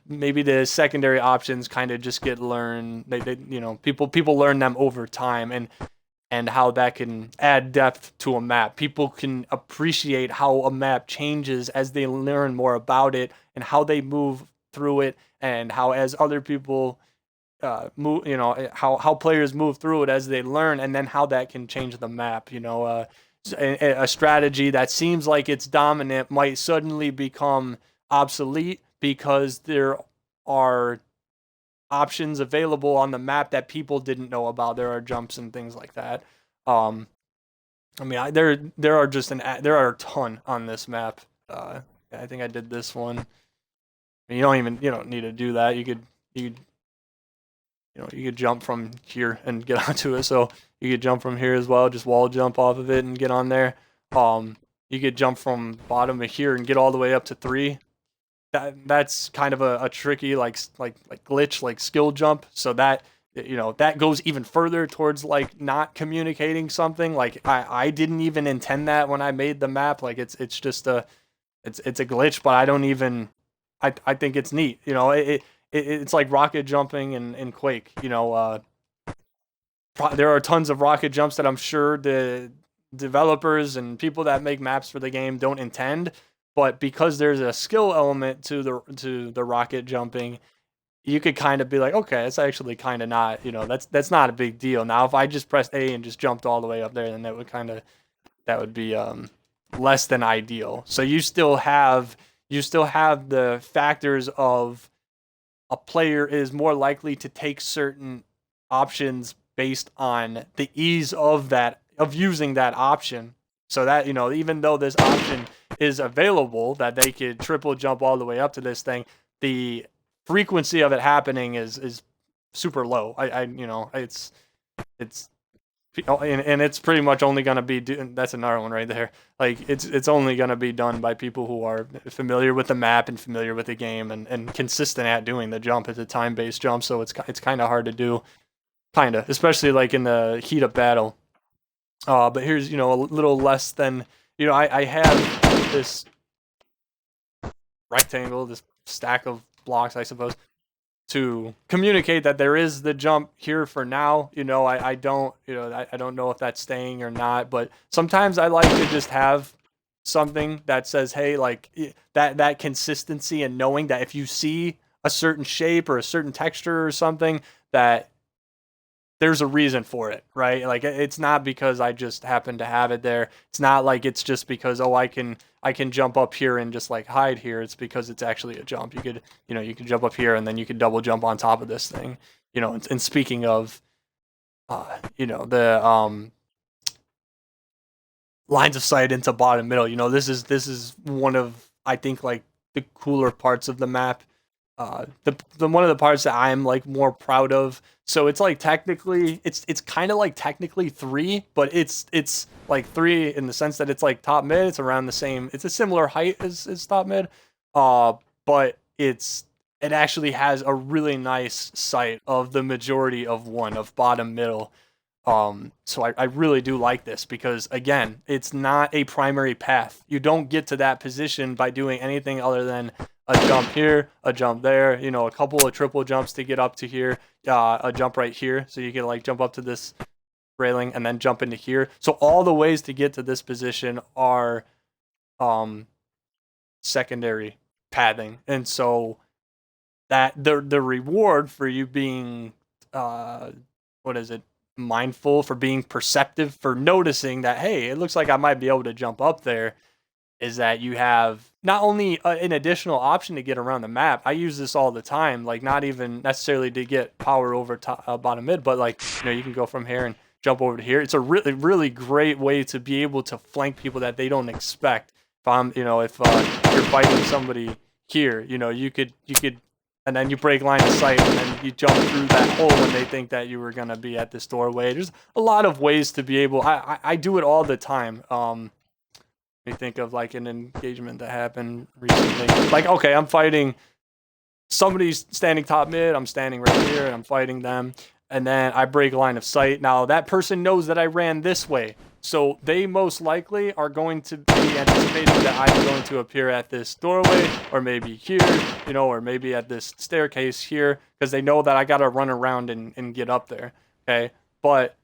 maybe the secondary options kind of just get learned. They you know, people learn them over time, and how that can add depth to a map. People can appreciate how a map changes as they learn more about it, and how they move through it, and how as other people move, you know, how players move through it as they learn, and then how that can change the map. You know, a strategy that seems like it's dominant might suddenly become obsolete because there are options available on the map that people didn't know about. There are jumps and things like that. Um, I mean, there are just there are a ton on this map. I think I did this one. You don't need to do that. You you could jump from here and get onto it. So you could jump from here as well, just wall jump off of it and get on there. You could jump from bottom of here and get all the way up to 3. That's kind of a tricky like glitch like skill jump. So that that goes even further towards like not communicating something. Like I didn't even intend that when I made the map. Like it's just it's a glitch, but I don't even I think it's neat. It's like rocket jumping in Quake. There are tons of rocket jumps that I'm sure the developers and people that make maps for the game don't intend, but because there's a skill element to the rocket jumping, you could kind of be like, okay, it's actually kind of not, that's not a big deal. Now, if I just pressed A and just jumped all the way up there, then that would be less than ideal. So you still have the factors of a player is more likely to take certain options based on the ease of using that option. So that, even though this option is available, that they could triple jump all the way up to this thing, the frequency of it happening is super low. It's and it's pretty much only going to be that's another one right there. Like it's only going to be done by people who are familiar with the map and familiar with the game and consistent at doing the jump. It's a time-based jump, so it's kind of hard to do, especially like in the heat of battle. But here's a little less than I have this rectangle, this stack of blocks, I suppose, to communicate that there is the jump here for now. I don't I don't know if that's staying or not, but sometimes I like to just have something that says, hey, like that consistency and knowing that if you see a certain shape or a certain texture or something, that there's a reason for it, right? Like it's not because I just happen to have it there. It's not like it's just because I can jump up here and just like hide here. It's because it's actually a jump. You could jump up here and then you could double jump on top of this thing. And speaking of the lines of sight into bottom middle, this is one of, I think, like the cooler parts of the map. The one of the parts that I'm like more proud of. So it's like technically it's kind of like technically 3, but it's like 3 in the sense that it's like top mid. It's around the same. It's a similar height as top mid. But it actually has a really nice sight of the majority of bottom middle. So I really do like this because, again, it's not a primary path. You don't get to that position by doing anything other than a jump here, a jump there, a couple of triple jumps to get up to here, a jump right here. So you can like jump up to this railing and then jump into here. So all the ways to get to this position are secondary pathing. And so that the reward for you being mindful, for being perceptive, for noticing that, hey, it looks like I might be able to jump up there, is that you have not only an additional option to get around the map. I use this all the time, like not even necessarily to get power over bottom mid, but like, you can go from here and jump over to here. It's a really, really great way to be able to flank people that they don't expect. If you're fighting somebody here, you could, and then you break line of sight, and then you jump through that hole when they think that you were gonna be at this doorway. There's a lot of ways to be able. I do it all the time. Let me think of like an engagement that happened recently. Like, okay, I'm fighting somebody's standing top mid. I'm standing right here, and I'm fighting them. And then I break line of sight. Now that person knows that I ran this way, so they most likely are going to be anticipating that I'm going to appear at this doorway, or maybe here, or maybe at this staircase here, because they know that I got to run around and get up there. Okay, but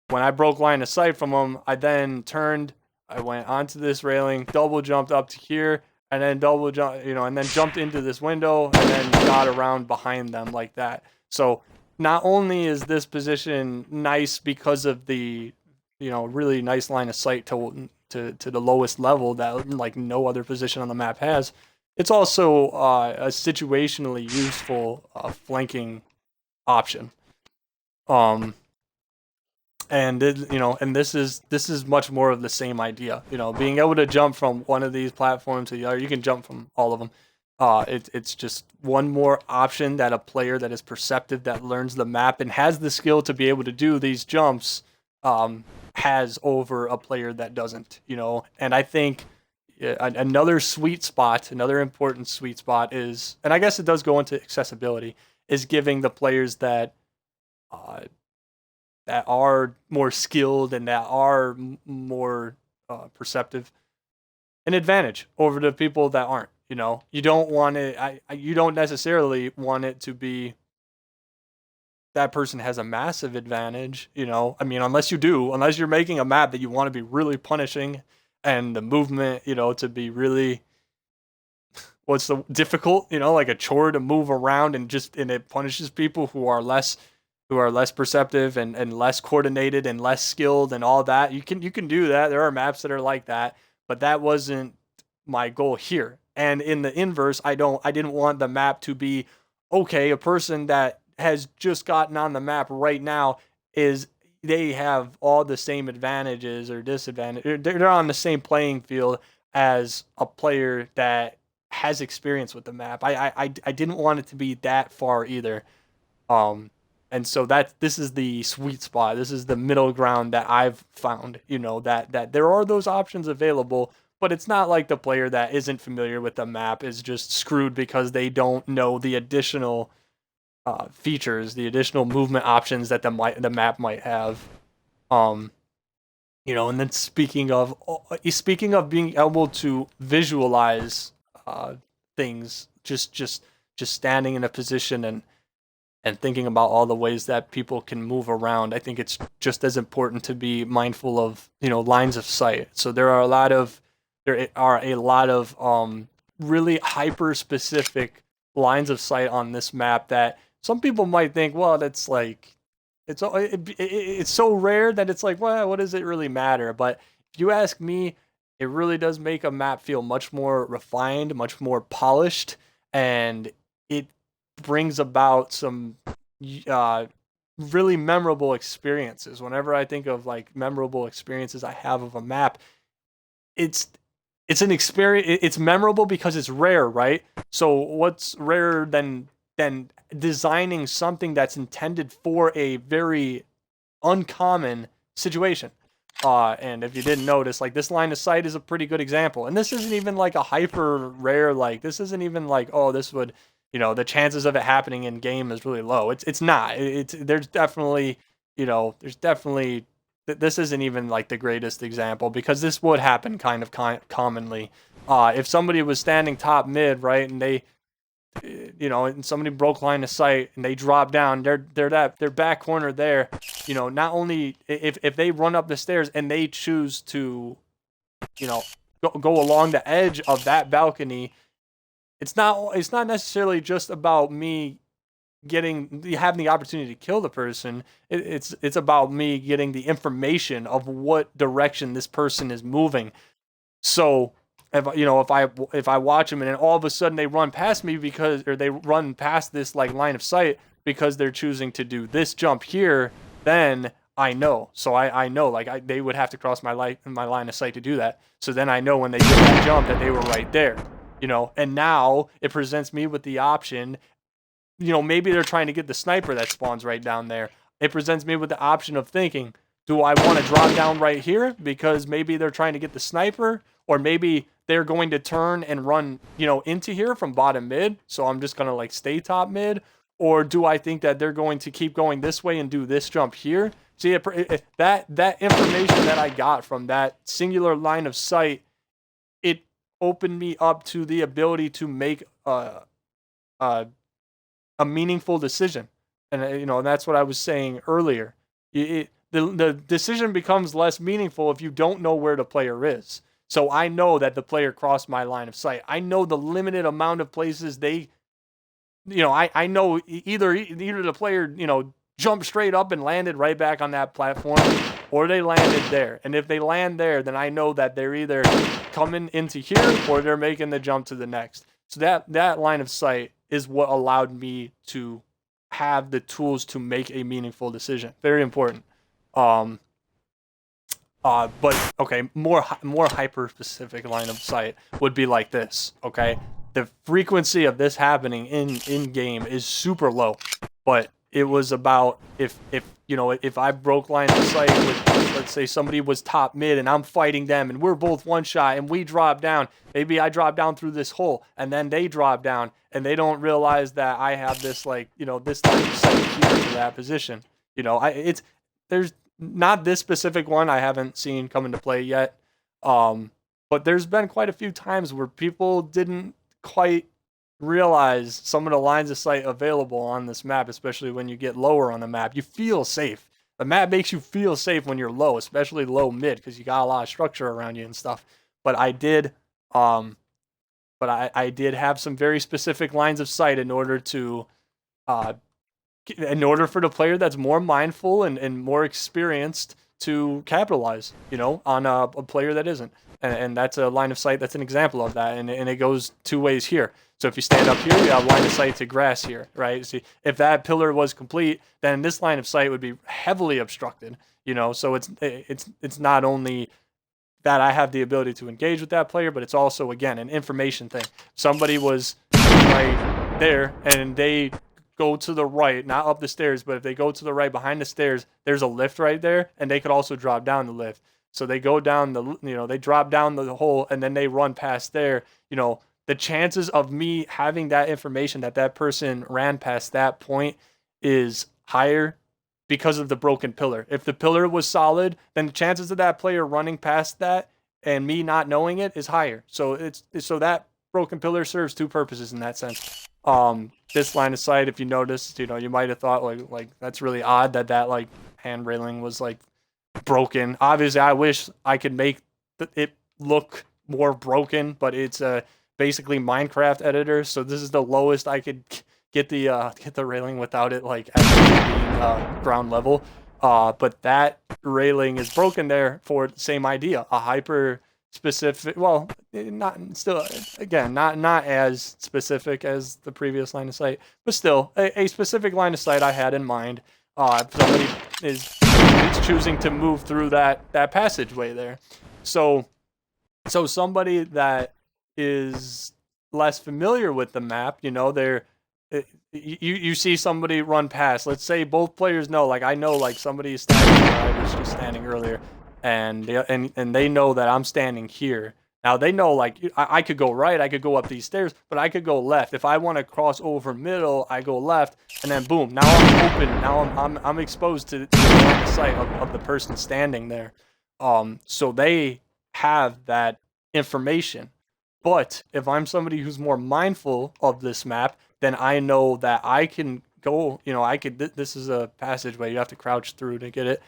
when I broke line of sight from them, I then turned. I went onto this railing, double jumped up to here, and then double jump, and then jumped into this window, and then got around behind them like that. So not only is this position nice because of the, really nice line of sight to the lowest level that like no other position on the map has, It's also a situationally useful flanking option. Um, and and this is much more of the same idea. Being able to jump from one of these platforms to the other. You can jump from all of them. It's just one more option that a player that is perceptive, that learns the map and has the skill to be able to do these jumps, um, has over a player that doesn't. And I think another sweet spot, another important sweet spot is, and I guess it does go into accessibility, is giving the players uh, that are more skilled and that are more perceptive an advantage over the people that aren't. You don't want it. You don't necessarily want it to be that person has a massive advantage. I mean, unless you're making a map that you want to be really punishing, and the movement, to be really what's the difficult, like a chore to move around, and it punishes people who are less perceptive and less coordinated and less skilled and all that. You can do that. There are maps that are like that, but that wasn't my goal here. And in the inverse, I didn't want the map to be okay, a person that has just gotten on the map right now is they have all the same advantages or disadvantages. They're on the same playing field as a player that has experience with the map. I didn't want it to be that far either. Um, and so this is the sweet spot. This is the middle ground that I've found. That there are those options available, but it's not like the player that isn't familiar with the map is just screwed because they don't know the additional features, the additional movement options that the map might have. Um, and then speaking of being able to visualize things, just standing in a position and thinking about all the ways that people can move around, I think it's just as important to be mindful of lines of sight. So there are a lot of really hyper specific lines of sight on this map that some people might think, well, that's like it's so rare that it's like, well, what does it really matter? But if you ask me, it really does make a map feel much more refined, much more polished, and it brings about some uh, really memorable experiences. Whenever I think of like memorable experiences I have of a map, it's it's an experience. It's memorable because it's rare, right? So what's rarer than designing something that's intended for a very uncommon situation? And if you didn't notice, like this line of sight is a pretty good example. And this isn't even like a hyper rare, like this isn't even like, oh, this would, the chances of it happening in game is really low. It's not. There's definitely this isn't even like the greatest example because this would happen kind of commonly. If somebody was standing top mid, right, and and somebody broke line of sight and they drop down, their back corner there, not only if they run up the stairs and they choose to, go along the edge of that balcony, it's not necessarily just about me having the opportunity to kill the person. It's about me getting the information of what direction this person is moving. So if I watch them and then all of a sudden they run past me or they run past this like line of sight because they're choosing to do this jump here, then I know. So I know like they would have to cross my line of sight to do that. So then I know when they did that jump that they were right there. And now it presents me with the option. Maybe they're trying to get the sniper that spawns right down there. It presents me with the option of thinking, do I want to drop down right here because maybe they're trying to get the sniper, or maybe they're going to turn and run, into here from bottom mid, so I'm just going to like stay top mid, or do I think that they're going to keep going this way and do this jump here? See, that information that I got from that singular line of sight, it opened me up to the ability to make a meaningful decision. And that's what I was saying earlier. The decision becomes less meaningful if you don't know where the player is. So I know that the player crossed my line of sight. I know the limited amount of places I know either the player, jumped straight up and landed right back on that platform, or they landed there. And if they land there, then I know that they're either coming into here or they're making the jump to the next. So that line of sight is what allowed me to have the tools to make a meaningful decision. Very important. Um, but okay, more hyper specific line of sight would be like this. Okay, the frequency of this happening in game is super low, but it was about if you know, if I broke line of sight with, let's say somebody was top mid and I'm fighting them and we're both one shot and we drop down. Maybe I drop down through this hole and then they drop down and they don't realize that I have this, like, you know, this line of sight here to that position. You know, there's not this specific one I haven't seen come into play yet. But there's been quite a few times where people didn't quite realize some of the lines of sight available on this map, especially when you get lower on the map. You feel safe. The map makes you feel safe when you're low, especially low mid, because you got a lot of structure around you and stuff. But I did I did have some very specific lines of sight in order for the player that's more mindful and more experienced to capitalize, you know, on a player that isn't. And that's a line of sight. That's an example of that. And it goes two ways here. So if you stand up here, you have line of sight to grass here, right? See, if that pillar was complete, then this line of sight would be heavily obstructed, you know? So it's not only that I have the ability to engage with that player, but it's also, again, an information thing. Somebody was right there and they go to the right, not up the stairs, but if they go to the right behind the stairs, there's a lift right there, and they could also drop down the lift. So they go down they drop down the hole, and then they run past there. You know, the chances of me having that information that person ran past that point is higher because of the broken pillar. If the pillar was solid, then the chances of that player running past that and me not knowing it is higher. So so that broken pillar serves two purposes in that sense. This line of sight, if you noticed, you know, you might have thought like that's really odd that like hand railing was like broken. Obviously, I wish I could make it look more broken, but it's basically Minecraft editor, so this is the lowest I could get the railing without it like actually being ground level. But that railing is broken there for the same idea, a hyper specific, well, not still, again, not as specific as the previous line of sight, but still a specific line of sight I had in mind. If somebody is choosing to move through that passageway there, so somebody that is less familiar with the map, you know, you see somebody run past. Let's say both players know, like I know, like somebody is standing where I was just standing earlier, and they know that I'm standing here. Now they know, like, I could go right, I could go up these stairs, but I could go left. If I want to cross over middle, I go left, and then boom, now I'm open. Now I'm exposed to the line of sight of the person standing there. So they have that information. But if I'm somebody who's more mindful of this map, then I know that I can go, you know, this is a passageway you have to crouch through to get it,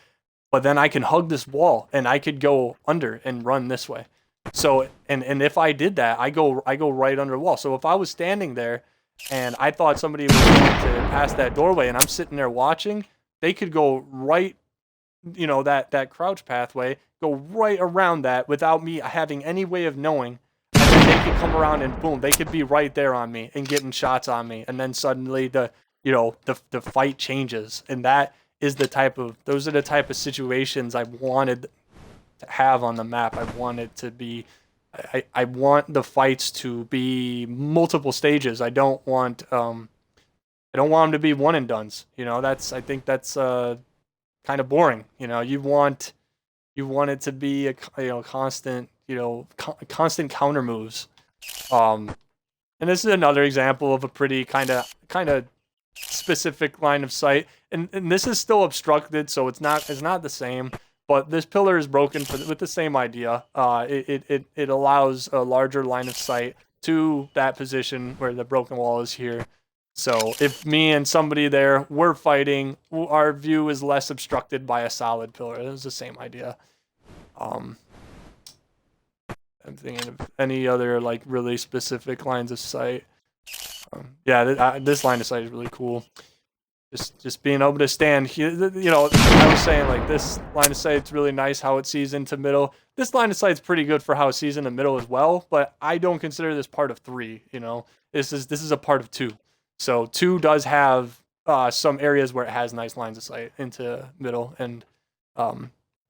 but then I can hug this wall and I could go under and run this way. So, and if I did that, I go right under the wall. So if I was standing there and I thought somebody was going to pass that doorway and I'm sitting there watching, they could go right, you know, that crouch pathway, go right around that without me having any way of knowing. And then they could come around and boom, they could be right there on me and getting shots on me. And then suddenly the fight changes. And those are the type of situations I wanted to have on the map. I want it to be, I want the fights to be multiple stages. I don't want them to be one and dones. You know, I think that's kind of boring. You know, you want it to be a constant, constant counter moves. And this is another example of a pretty kind of specific line of sight. And this is still obstructed, so it's not the same. But this pillar is broken with the same idea. It allows a larger line of sight to that position where the broken wall is here. So if me and somebody there were fighting, our view is less obstructed by a solid pillar. It was the same idea. I'm thinking of any other like really specific lines of sight. Yeah, this line of sight is really cool. Just being able to stand here, I was saying like this line of sight's really nice how it sees into middle. This line of sight's pretty good for how it sees in the middle as well, but I don't consider this part of 3, This is a part of 2. So 2 does have some areas where it has nice lines of sight into middle, and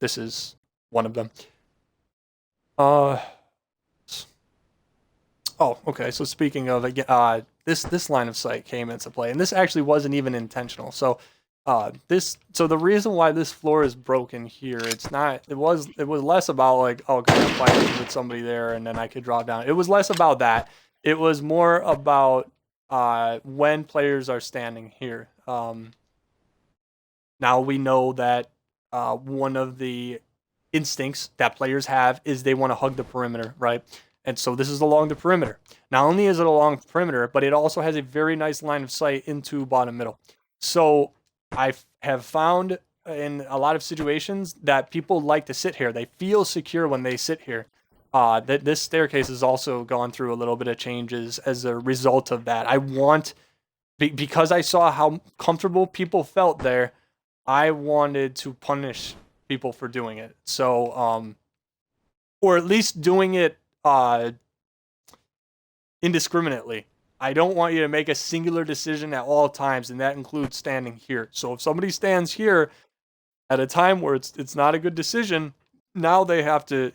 this is one of them. Oh, okay. So speaking of this line of sight came into play, and this actually wasn't even intentional. So the reason why this floor is broken here, it was less about like, oh, okay, I'm fighting with somebody there and then I could drop down. It was less about that. It was more about when players are standing here. Now we know that one of the instincts that players have is they want to hug the perimeter, right? And so this is along the perimeter. Not only is it along the perimeter, but it also has a very nice line of sight into bottom middle. So I have found in a lot of situations that people like to sit here. They feel secure when they sit here. That this staircase has also gone through a little bit of changes as a result of that. Because I saw how comfortable people felt there, I wanted to punish people for doing it. So, or at least doing it indiscriminately. I don't want you to make a singular decision at all times, and that includes standing here. So if somebody stands here at a time where it's not a good decision, now they have to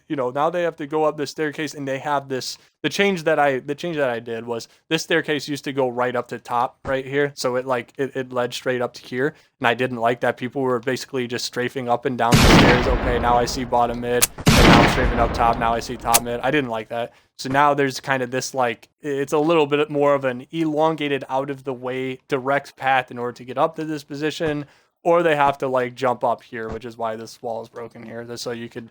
go up this staircase, and they have this. The change that I did was this staircase used to go right up to top right here, so it led straight up to here, and I didn't like that. People were basically just strafing up and down the stairs. Okay, now I see bottom mid, and now I'm strafing up top. Now I see top mid. I didn't like that. So now there's kind of this it's a little bit more of an elongated, out of the way, direct path in order to get up to this position, or they have to jump up here, which is why this wall is broken here, just so you could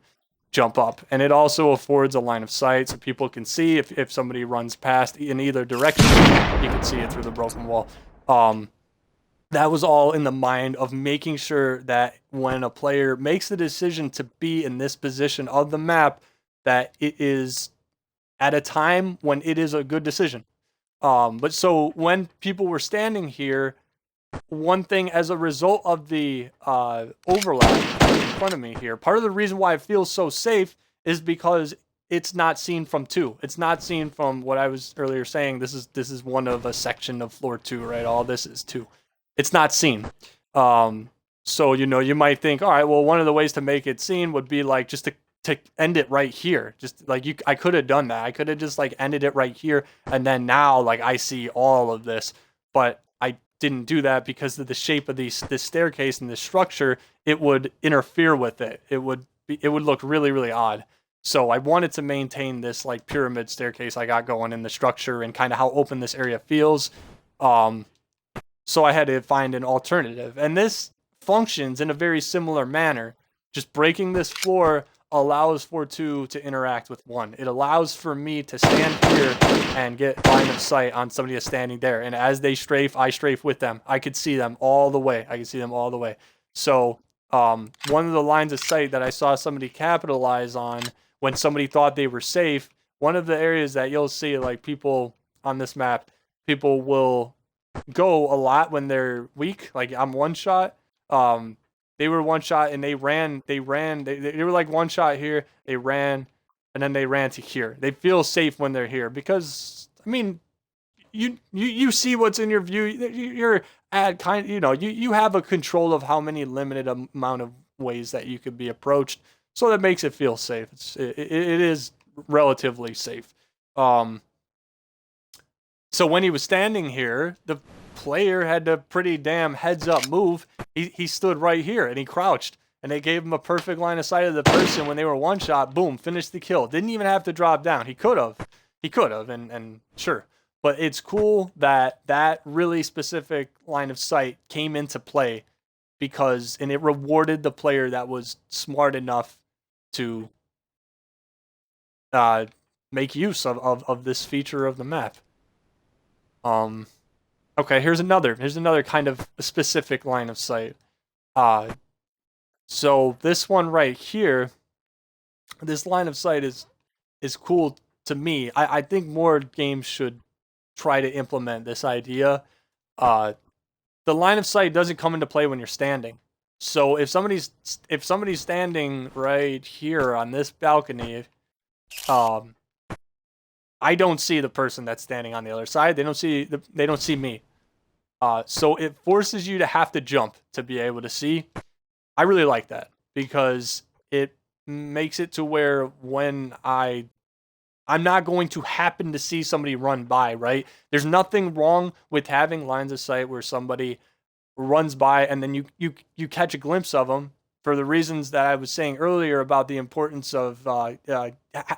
jump up. And it also affords a line of sight so people can see if somebody runs past in either direction, you can see it through the broken wall. That was all in the mind of making sure that when a player makes the decision to be in this position of the map, that it is at a time when it is a good decision. But so when people were standing here, one thing as a result of the overlap in front of me here, part of the reason why it feels so safe is because it's not seen from 2. It's not seen from what I was earlier saying. This is one of a section of floor 2, right? All this is 2. It's not seen. So you might think, all right, well, one of the ways to make it seen would be just to end it right here. Just I could have done that. I could have just ended it right here, and then now I see all of this, but I didn't do that because of the shape of this staircase and this structure. It would interfere with it. It would look really, really odd. So I wanted to maintain this pyramid staircase I got going in the structure and kind of how open this area feels. So I had to find an alternative, and this functions in a very similar manner. Just breaking this floor allows for 2 to interact with 1. It allows for me to stand here and get line of sight on somebody that's standing there. And as they strafe, I strafe with them. I could see them all the way. So one of the lines of sight that I saw somebody capitalize on when somebody thought they were safe, one of the areas that you'll see people on this map, people will go a lot when they're weak. I'm one shot. They were one shot and they ran. They were one shot here. They ran, and then they ran to here. They feel safe when they're here because you see what's in your view. You're at you have a control of how many limited amount of ways that you could be approached, so that makes it feel safe. It is relatively safe. So when he was standing here, the player had a pretty damn heads up move. He stood right here and he crouched, and they gave him a perfect line of sight of the person when they were one shot. Boom, finished the kill. Didn't even have to drop down. He could have, and sure. But it's cool that really specific line of sight came into play and it rewarded the player that was smart enough to make use of this feature of the map. Okay, here's another kind of specific line of sight. So this one right here, this line of sight is cool to me. I think more games should try to implement this idea. the line of sight doesn't come into play when you're standing. So if somebody's standing right here on this balcony, um, I don't see the person that's standing on the other side. They don't see me. So it forces you to have to jump to be able to see. I really like that because it makes it to where when I'm not going to happen to see somebody run by, right? There's nothing wrong with having lines of sight where somebody runs by and then you catch a glimpse of them for the reasons that I was saying earlier about the importance of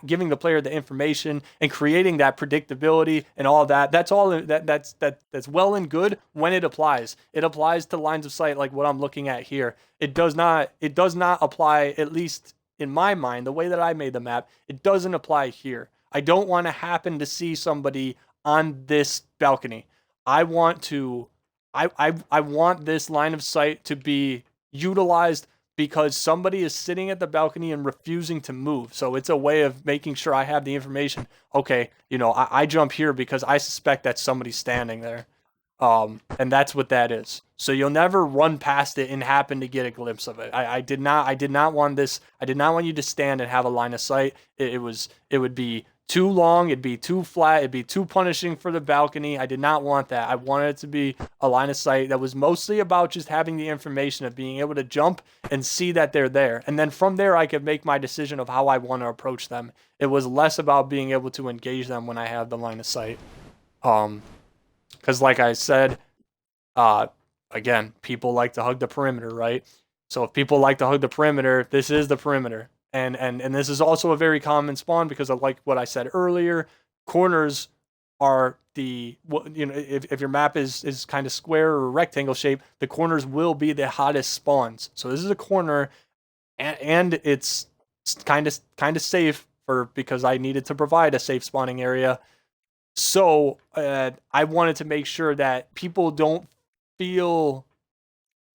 giving the player the information and creating that predictability and all that. That's all that's well and good when it applies. It applies to lines of sight like what I'm looking at here. It does not apply, at least in my mind, the way that I made the map. It doesn't apply here. I don't want to happen to see somebody on this balcony. I want this line of sight to be utilized because somebody is sitting at the balcony and refusing to move. So it's a way of making sure I have the information. Okay, I jump here because I suspect that somebody's standing there. And that's what that is. So you'll never run past it and happen to get a glimpse of it. I did not want this. I did not want you to stand and have a line of sight. It would be too long. It'd be too flat. It'd be too punishing for the balcony. I did not want that. I wanted it to be a line of sight that was mostly about just having the information of being able to jump and see that they're there. And then from there, I could make my decision of how I want to approach them. It was less about being able to engage them when I have the line of sight. Because like I said, again, people like to hug the perimeter, right? So if people like to hug the perimeter, this is the perimeter. And this is also a very common spawn because of like what I said earlier, corners are if your map is kind of square or rectangle shape, the corners will be the hottest spawns. So this is a corner, and it's kind of safe because I needed to provide a safe spawning area. So I wanted to make sure that people don't feel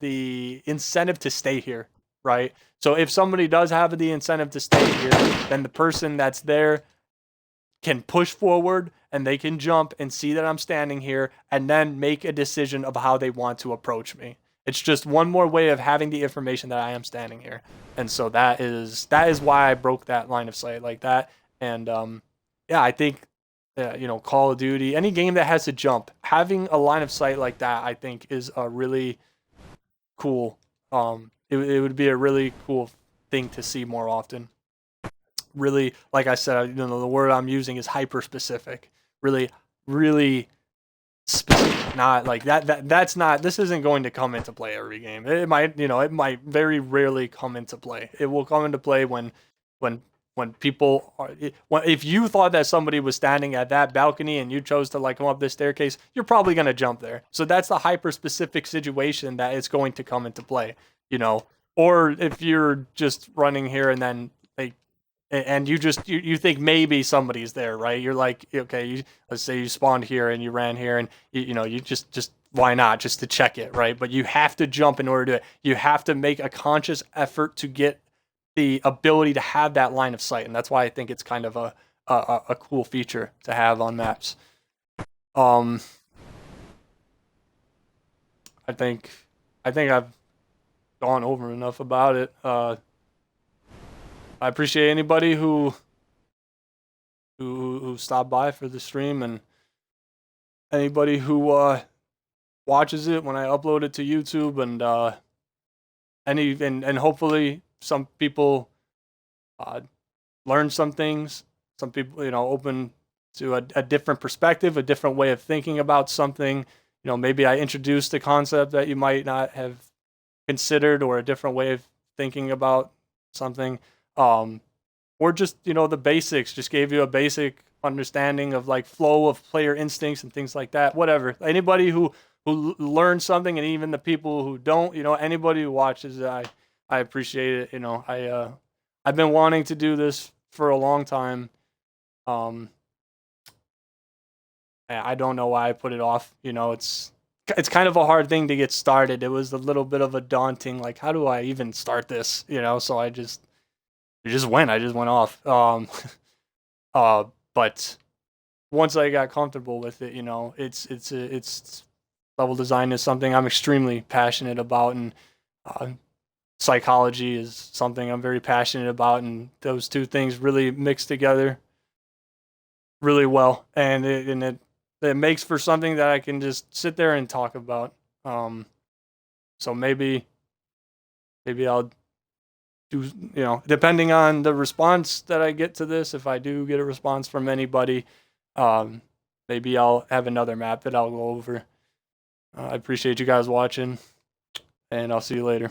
the incentive to stay here, right? So if somebody does have the incentive to stay here, then the person that's there can push forward and they can jump and see that I'm standing here and then make a decision of how they want to approach me. It's just one more way of having the information that I am standing here. And so that is why I broke that line of sight like that. And I think Call of Duty, any game that has to jump, having a line of sight like that, I think is a really cool. It would be a really cool thing to see more often. Really, like I said, the word I'm using is hyper specific. Really, really specific. Not like that. That's not. This isn't going to come into play every game. It might. It might very rarely come into play. It will come into play when people are. If you thought that somebody was standing at that balcony and you chose to like come up this staircase, you're probably gonna jump there. So that's the hyper specific situation that it's going to come into play. Or if you're just running here and then and you think maybe somebody's there, right? You're like, okay, let's say you spawned here and you ran here and you just why not, just to check it, right? But you have to jump in order to do it. You have to make a conscious effort to get the ability to have that line of sight, and that's why I think it's kind of a cool feature to have on maps. I think I've gone over enough about it. I appreciate anybody who stopped by for the stream, and anybody who watches it when I upload it to YouTube, and hopefully some people learn some things. Some people, open to a different perspective, a different way of thinking about something. Maybe I introduced a concept that you might not have considered, or a different way of thinking about something. Or just, the basics, just gave you a basic understanding of like flow of player instincts and things like that. Whatever. Anybody who learns something, and even the people who don't, anybody who watches, I appreciate it. I've been wanting to do this for a long time. I don't know why I put it off. It's kind of a hard thing to get started. It was a little bit of a daunting, like, how do I even start this? So I just went off. But once I got comfortable with it, it's level design is something I'm extremely passionate about, and uh, psychology is something I'm very passionate about, and those two things really mix together really well, and it makes for something that I can just sit there and talk about. So maybe I'll do, depending on the response that I get to this, if I do get a response from anybody, um, maybe I'll have another map that I'll go over. I appreciate you guys watching, and I'll see you later.